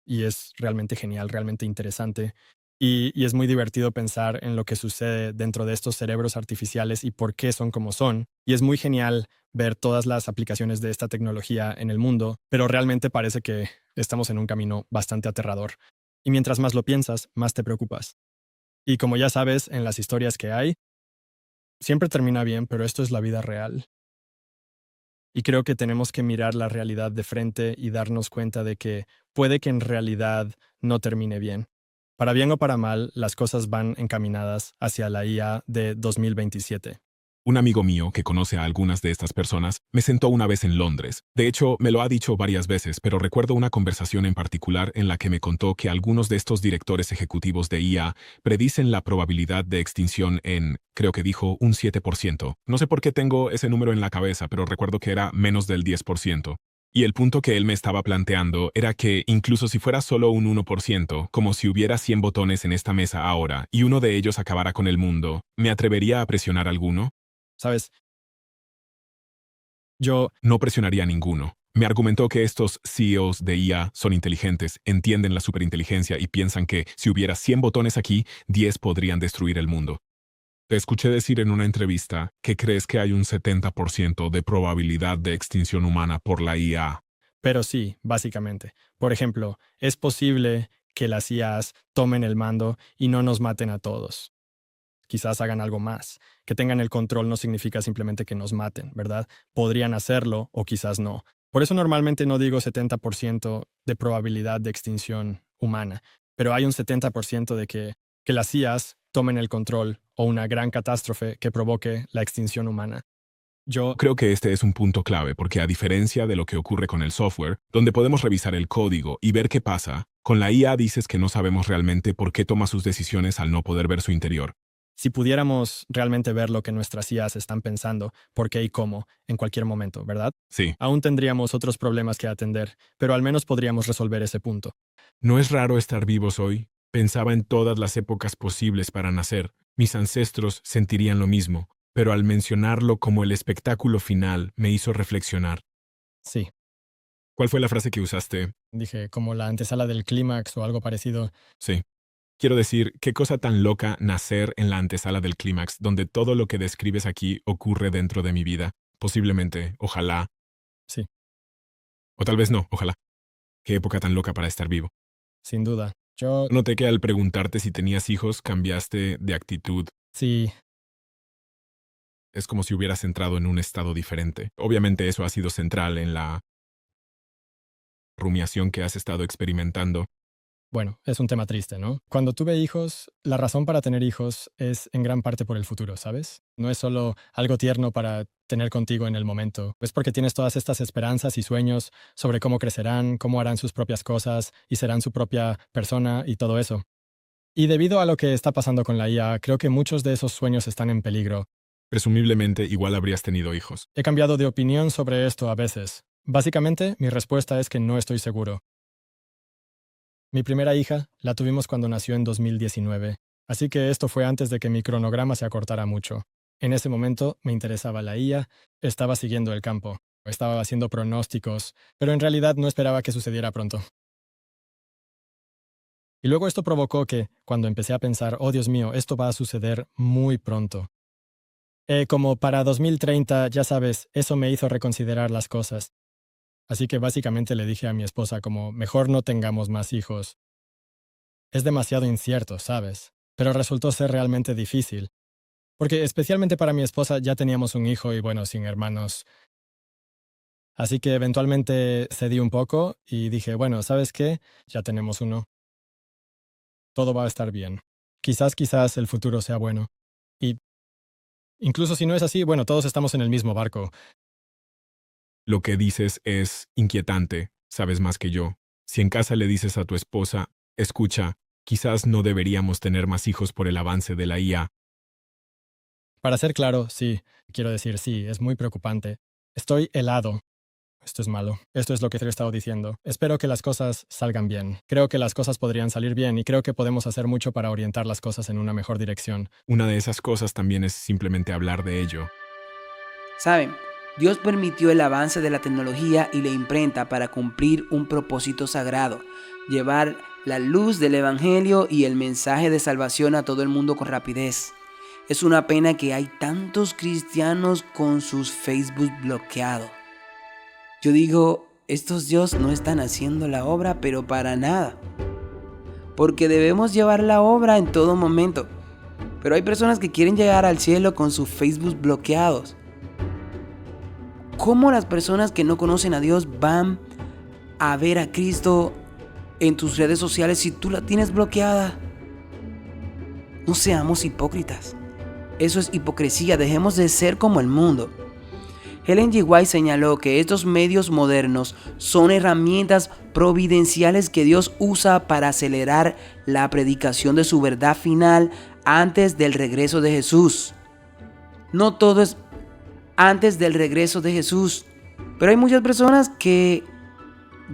y es realmente genial, realmente interesante. Y es muy divertido pensar en lo que sucede dentro de estos cerebros artificiales y por qué son como son. Y es muy genial ver todas las aplicaciones de esta tecnología en el mundo, pero realmente parece que estamos en un camino bastante aterrador. Y mientras más lo piensas, más te preocupas. Y como ya sabes, en las historias que hay, siempre termina bien, pero esto es la vida real. Y creo que tenemos que mirar la realidad de frente y darnos cuenta de que puede que en realidad no termine bien. Para bien o para mal, las cosas van encaminadas hacia la IA de 2027. Un amigo mío, que conoce a algunas de estas personas, me sentó una vez en Londres. De hecho, me lo ha dicho varias veces, pero recuerdo una conversación en particular en la que me contó que algunos de estos directores ejecutivos de IA predicen la probabilidad de extinción en, creo que dijo, un 7%. No sé por qué tengo ese número en la cabeza, pero recuerdo que era menos del 10%. Y el punto que él me estaba planteando era que incluso si fuera solo un 1%, como si hubiera 100 botones en esta mesa ahora y uno de ellos acabara con el mundo, ¿me atrevería a presionar alguno? ¿Sabes? Yo no presionaría a ninguno. Me argumentó que estos CEOs de IA son inteligentes, entienden la superinteligencia y piensan que si hubiera 100 botones aquí, 10 podrían destruir el mundo. Te escuché decir en una entrevista que crees que hay un 70% de probabilidad de extinción humana por la IA. Pero sí, básicamente. Por ejemplo, es posible que las IAs tomen el mando y no nos maten a todos. Quizás hagan algo más. Que tengan el control no significa simplemente que nos maten, ¿verdad? Podrían hacerlo o quizás no. Por eso normalmente no digo 70% de probabilidad de extinción humana, pero hay un 70% de que las IAs tomen el control o una gran catástrofe que provoque la extinción humana. Yo creo que este es un punto clave porque a diferencia de lo que ocurre con el software, donde podemos revisar el código y ver qué pasa, con la IA dices que no sabemos realmente por qué toma sus decisiones al no poder ver su interior. Si pudiéramos realmente ver lo que nuestras IAs están pensando, por qué y cómo, en cualquier momento, ¿verdad? Sí. Aún tendríamos otros problemas que atender, pero al menos podríamos resolver ese punto. ¿No es raro estar vivos hoy? Pensaba en todas las épocas posibles para nacer. Mis ancestros sentirían lo mismo, pero al mencionarlo como el espectáculo final me hizo reflexionar. Sí. ¿Cuál fue la frase que usaste? Dije, como la antesala del clímax o algo parecido. Sí. Quiero decir, qué cosa tan loca nacer en la antesala del clímax, donde todo lo que describes aquí ocurre dentro de mi vida. Posiblemente, ojalá. Sí. O tal vez no, ojalá. Qué época tan loca para estar vivo. Sin duda. Yo noté que al preguntarte si tenías hijos, cambiaste de actitud. Sí. Es como si hubieras entrado en un estado diferente. Obviamente eso ha sido central en la rumiación que has estado experimentando. Bueno, es un tema triste, ¿no? Cuando tuve hijos, la razón para tener hijos es en gran parte por el futuro, ¿sabes? No es solo algo tierno para tener contigo en el momento. Es porque tienes todas estas esperanzas y sueños sobre cómo crecerán, cómo harán sus propias cosas y serán su propia persona y todo eso. Y debido a lo que está pasando con la IA, creo que muchos de esos sueños están en peligro. Presumiblemente igual habrías tenido hijos. He cambiado de opinión sobre esto a veces. Básicamente, mi respuesta es que no estoy seguro. Mi primera hija la tuvimos cuando nació en 2019, así que esto fue antes de que mi cronograma se acortara mucho. En ese momento me interesaba la IA, estaba siguiendo el campo, estaba haciendo pronósticos, pero en realidad no esperaba que sucediera pronto. Y luego esto provocó que, cuando empecé a pensar, oh Dios mío, esto va a suceder muy pronto. Como para 2030, ya sabes, eso me hizo reconsiderar las cosas. Así que básicamente le dije a mi esposa como, mejor no tengamos más hijos. Es demasiado incierto, ¿sabes? Pero resultó ser realmente difícil. Porque especialmente para mi esposa ya teníamos un hijo y bueno, sin hermanos. Así que eventualmente cedí un poco y dije, bueno, ¿sabes qué? Ya tenemos uno. Todo va a estar bien. Quizás el futuro sea bueno. Y incluso si no es así, bueno, todos estamos en el mismo barco. Lo que dices es inquietante, sabes más que yo. Si en casa le dices a tu esposa, escucha, quizás no deberíamos tener más hijos por el avance de la IA. Para ser claro, sí, quiero decir, sí, es muy preocupante. Estoy helado. Esto es malo. Esto es lo que te he estado diciendo. Espero que las cosas salgan bien. Creo que las cosas podrían salir bien y creo que podemos hacer mucho para orientar las cosas en una mejor dirección. Una de esas cosas también es simplemente hablar de ello. Saben, Dios permitió el avance de la tecnología y la imprenta para cumplir un propósito sagrado, llevar la luz del Evangelio y el mensaje de salvación a todo el mundo con rapidez. Es una pena que hay tantos cristianos con sus Facebook bloqueados. Yo digo, estos Dios no están haciendo la obra, pero para nada. Porque debemos llevar la obra en todo momento. Pero hay personas que quieren llegar al cielo con sus Facebook bloqueados. ¿Cómo las personas que no conocen a Dios van a ver a Cristo en tus redes sociales si tú la tienes bloqueada? No seamos hipócritas. Eso es hipocresía. Dejemos de ser como el mundo. Ellen G. White señaló que estos medios modernos son herramientas providenciales que Dios usa para acelerar la predicación de su verdad final antes del regreso de Jesús. No todo es antes del regreso de Jesús, pero hay muchas personas que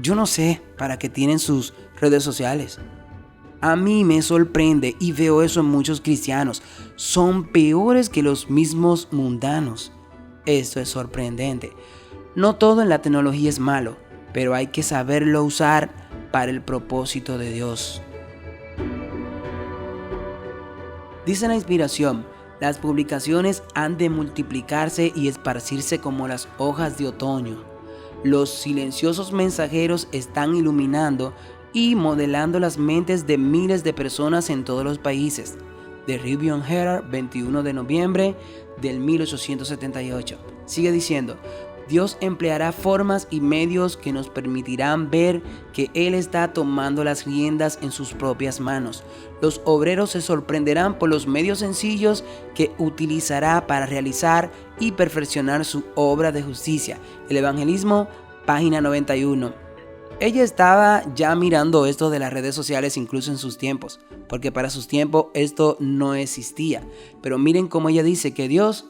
yo no sé para qué tienen sus redes sociales. A mí me sorprende y veo eso en muchos cristianos. Son peores que los mismos mundanos. Esto es sorprendente. No todo en la tecnología es malo, pero hay que saberlo usar para el propósito de Dios. Dice la inspiración, las publicaciones han de multiplicarse y esparcirse como las hojas de otoño. Los silenciosos mensajeros están iluminando y modelando las mentes de miles de personas en todos los países. The Review and Herald, 21 de noviembre del 1878. Sigue diciendo, Dios empleará formas y medios que nos permitirán ver que Él está tomando las riendas en sus propias manos. Los obreros se sorprenderán por los medios sencillos que utilizará para realizar y perfeccionar su obra de justicia. El Evangelismo, página 91. Ella estaba ya mirando esto de las redes sociales incluso en sus tiempos, porque para sus tiempos esto no existía. Pero miren cómo ella dice que Dios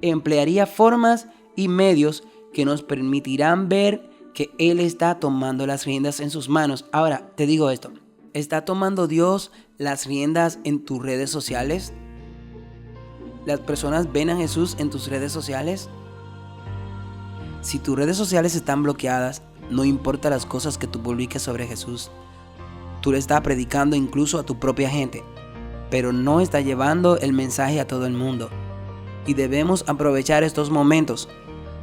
emplearía formas y medios que nos permitirán ver que Él está tomando las riendas en sus manos. Ahora, te digo esto, ¿está tomando Dios las riendas en tus redes sociales? ¿Las personas ven a Jesús en tus redes sociales? Si tus redes sociales están bloqueadas, no importa las cosas que tú publiques sobre Jesús. Tú le estás predicando incluso a tu propia gente, pero no está llevando el mensaje a todo el mundo. Y debemos aprovechar estos momentos,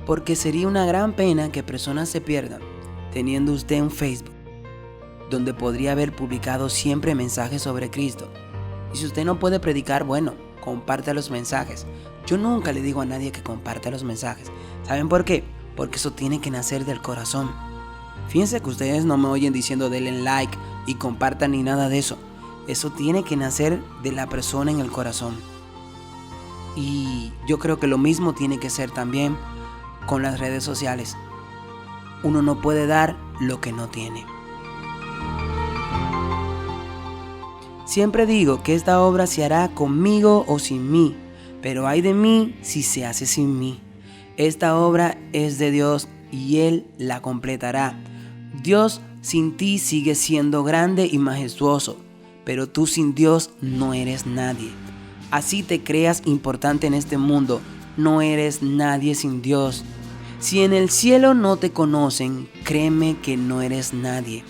porque sería una gran pena que personas se pierdan teniendo usted un Facebook, donde podría haber publicado siempre mensajes sobre Cristo. Y si usted no puede predicar, bueno, comparta los mensajes. Yo nunca le digo a nadie que comparta los mensajes. ¿Saben por qué? Porque eso tiene que nacer del corazón. Fíjense que ustedes no me oyen diciendo denle like y compartan ni nada de eso. Eso tiene que nacer de la persona en el corazón. Y yo creo que lo mismo tiene que ser también con las redes sociales. Uno no puede dar lo que no tiene. Siempre digo que esta obra se hará conmigo o sin mí, pero ay de mí si se hace sin mí. Esta obra es de Dios y Él la completará. Dios sin ti sigue siendo grande y majestuoso, pero tú sin Dios no eres nadie. Así te creas importante en este mundo, no eres nadie sin Dios. Si en el cielo no te conocen, créeme que no eres nadie.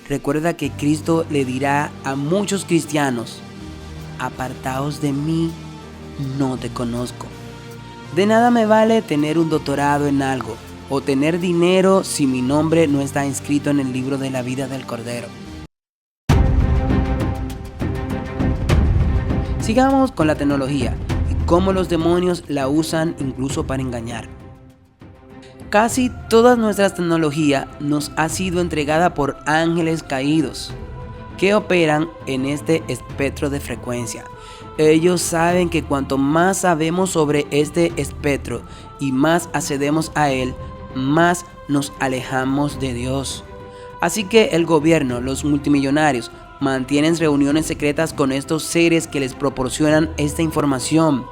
Recuerda que Cristo le dirá a muchos cristianos, apartaos de mí, no te conozco. De nada me vale tener un doctorado en algo o tener dinero si mi nombre no está inscrito en el libro de la vida del Cordero. Sigamos con la tecnología y cómo los demonios la usan incluso para engañar. Casi toda nuestra tecnología nos ha sido entregada por ángeles caídos que operan en este espectro de frecuencia. Ellos saben que cuanto más sabemos sobre este espectro y más accedemos a él, más nos alejamos de Dios. Así que el gobierno, los multimillonarios, mantienen reuniones secretas con estos seres que les proporcionan esta información.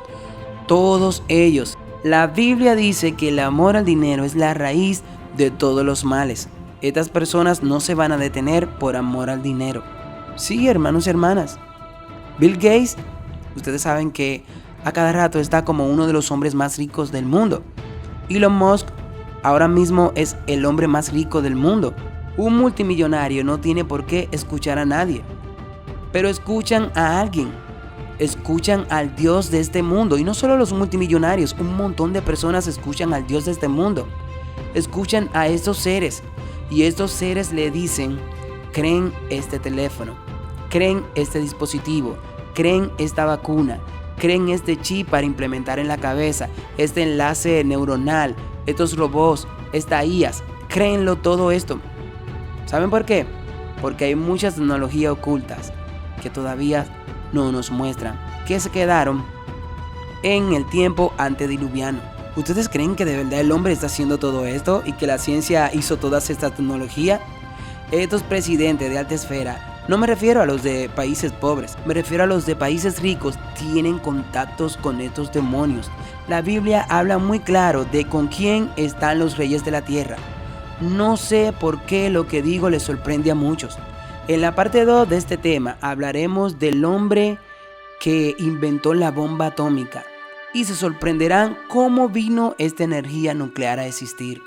Todos ellos. La Biblia dice que el amor al dinero es la raíz de todos los males. Estas personas no se van a detener por amor al dinero. Sí, hermanos y hermanas. Bill Gates, ustedes saben que a cada rato está como uno de los hombres más ricos del mundo. Elon Musk ahora mismo es el hombre más rico del mundo. Un multimillonario no tiene por qué escuchar a nadie, pero escuchan a alguien. Escuchan al Dios de este mundo. Y no solo los multimillonarios, un montón de personas escuchan al Dios de este mundo. Escuchan a estos seres. Y estos seres le dicen, creen este teléfono, creen este dispositivo, creen esta vacuna, creen este chip para implementar en la cabeza, este enlace neuronal, estos robots, esta IAs, créenlo todo esto. ¿Saben por qué? Porque hay muchas tecnologías ocultas que todavía no nos muestran, que se quedaron en el tiempo antediluviano. ¿Ustedes creen que de verdad el hombre está haciendo todo esto y que la ciencia hizo todas estas tecnologías? Estos presidentes de alta esfera, no me refiero a los de países pobres, me refiero a los de países ricos, tienen contactos con estos demonios. La Biblia habla muy claro de con quién están los reyes de la tierra. No sé por qué lo que digo les sorprende a muchos. En la parte 2 de este tema hablaremos del hombre que inventó la bomba atómica y se sorprenderán cómo vino esta energía nuclear a existir.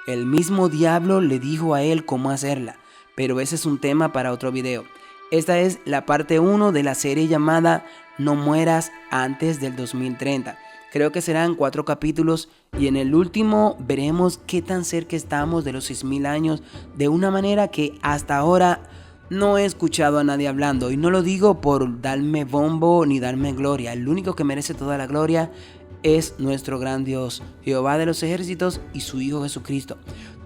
El mismo diablo le dijo a él cómo hacerla, pero ese es un tema para otro video. Esta es la parte 1 de la serie llamada No mueras antes del 2030. Creo que serán 4 capítulos y en el último veremos qué tan cerca estamos de los 6000 años de una manera que hasta ahora no he escuchado a nadie hablando. Y no lo digo por darme bombo ni darme gloria. El único que merece toda la gloria es nuestro gran Dios, Jehová de los ejércitos y su Hijo Jesucristo.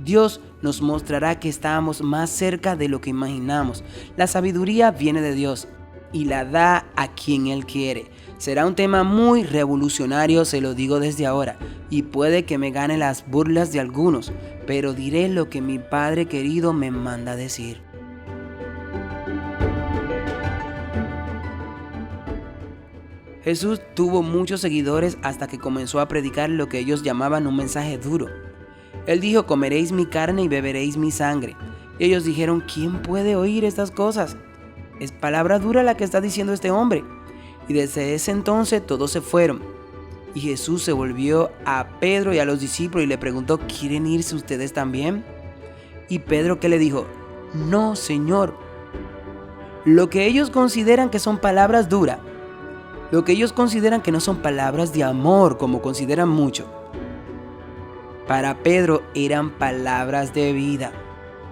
Dios nos mostrará que estamos más cerca de lo que imaginamos. La sabiduría viene de Dios y la da a quien Él quiere. Será un tema muy revolucionario, se lo digo desde ahora, y puede que me gane las burlas de algunos, pero diré lo que mi Padre querido me manda decir. Jesús tuvo muchos seguidores hasta que comenzó a predicar lo que ellos llamaban un mensaje duro. Él dijo, comeréis mi carne y beberéis mi sangre. Y ellos dijeron, ¿quién puede oír estas cosas? Es palabra dura la que está diciendo este hombre. Y desde ese entonces todos se fueron. Y Jesús se volvió a Pedro y a los discípulos y le preguntó, ¿quieren irse ustedes también? Y Pedro, ¿qué le dijo? No, Señor. Lo que ellos consideran que son palabras duras, lo que ellos consideran que no son palabras de amor, como consideran mucho, para Pedro eran palabras de vida,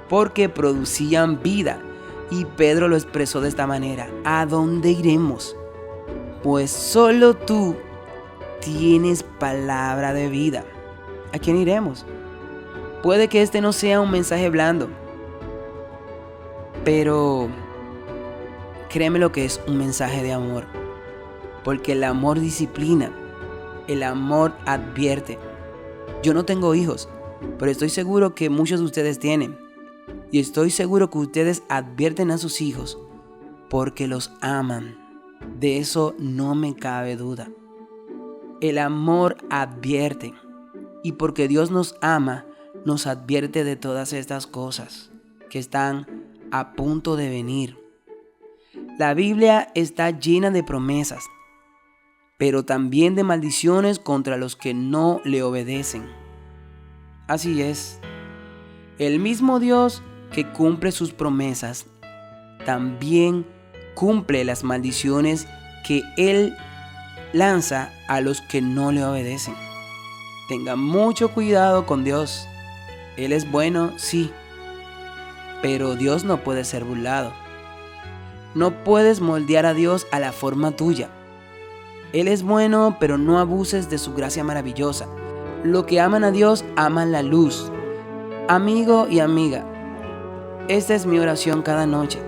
porque producían vida. Y Pedro lo expresó de esta manera, ¿a dónde iremos? Pues solo tú tienes palabra de vida. ¿A quién iremos? Puede que este no sea un mensaje blando, pero créeme lo que es un mensaje de amor. Porque el amor disciplina, el amor advierte. Yo no tengo hijos, pero estoy seguro que muchos de ustedes tienen. Y estoy seguro que ustedes advierten a sus hijos porque los aman. De eso no me cabe duda. El amor advierte. Y porque Dios nos ama, nos advierte de todas estas cosas que están a punto de venir. La Biblia está llena de promesas, pero también de maldiciones contra los que no le obedecen. Así es, el mismo Dios que cumple sus promesas, también cumple las maldiciones que Él lanza a los que no le obedecen. Tengan mucho cuidado con Dios. Él es bueno, sí, pero Dios no puede ser burlado. No puedes moldear a Dios a la forma tuya. Él es bueno, pero no abuses de su gracia maravillosa. Los que aman a Dios aman la luz. Amigo y amiga, esta es mi oración cada noche.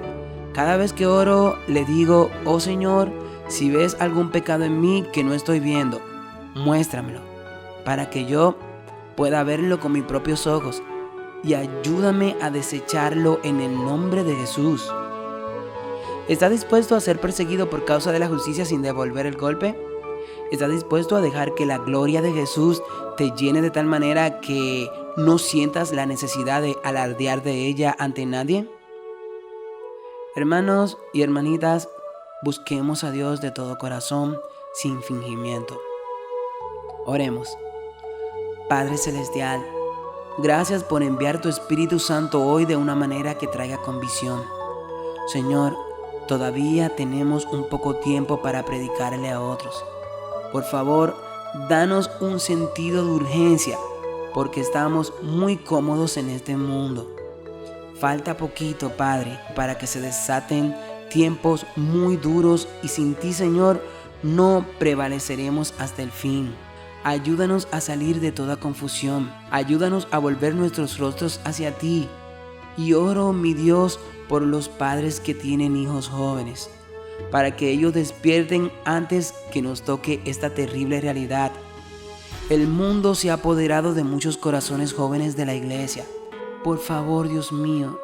Cada vez que oro, le digo, oh Señor, si ves algún pecado en mí que no estoy viendo, muéstramelo, para que yo pueda verlo con mis propios ojos, y ayúdame a desecharlo en el nombre de Jesús. ¿Estás dispuesto a ser perseguido por causa de la justicia sin devolver el golpe? ¿Estás dispuesto a dejar que la gloria de Jesús te llene de tal manera que no sientas la necesidad de alardear de ella ante nadie? Hermanos y hermanitas, busquemos a Dios de todo corazón, sin fingimiento. Oremos. Padre Celestial, gracias por enviar tu Espíritu Santo hoy de una manera que traiga convicción. Señor, todavía tenemos un poco tiempo para predicarle a otros. Por favor, danos un sentido de urgencia, porque estamos muy cómodos en este mundo. Falta poquito, Padre, para que se desaten tiempos muy duros y sin ti, Señor, no prevaleceremos hasta el fin. Ayúdanos a salir de toda confusión. Ayúdanos a volver nuestros rostros hacia ti. Y oro, mi Dios, por los padres que tienen hijos jóvenes, para que ellos despierten antes que nos toque esta terrible realidad. El mundo se ha apoderado de muchos corazones jóvenes de la iglesia. Por favor, Dios mío,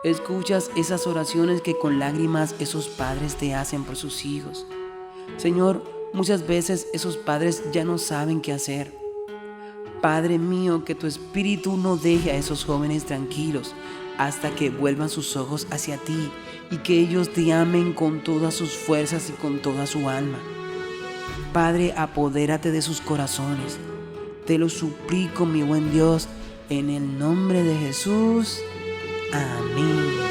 escuchas esas oraciones que con lágrimas esos padres te hacen por sus hijos. Señor, muchas veces esos padres ya no saben qué hacer. Padre mío, que tu espíritu no deje a esos jóvenes tranquilos hasta que vuelvan sus ojos hacia ti y que ellos te amen con todas sus fuerzas y con toda su alma. Padre, apodérate de sus corazones. Te lo suplico, mi buen Dios, en el nombre de Jesús. Amén.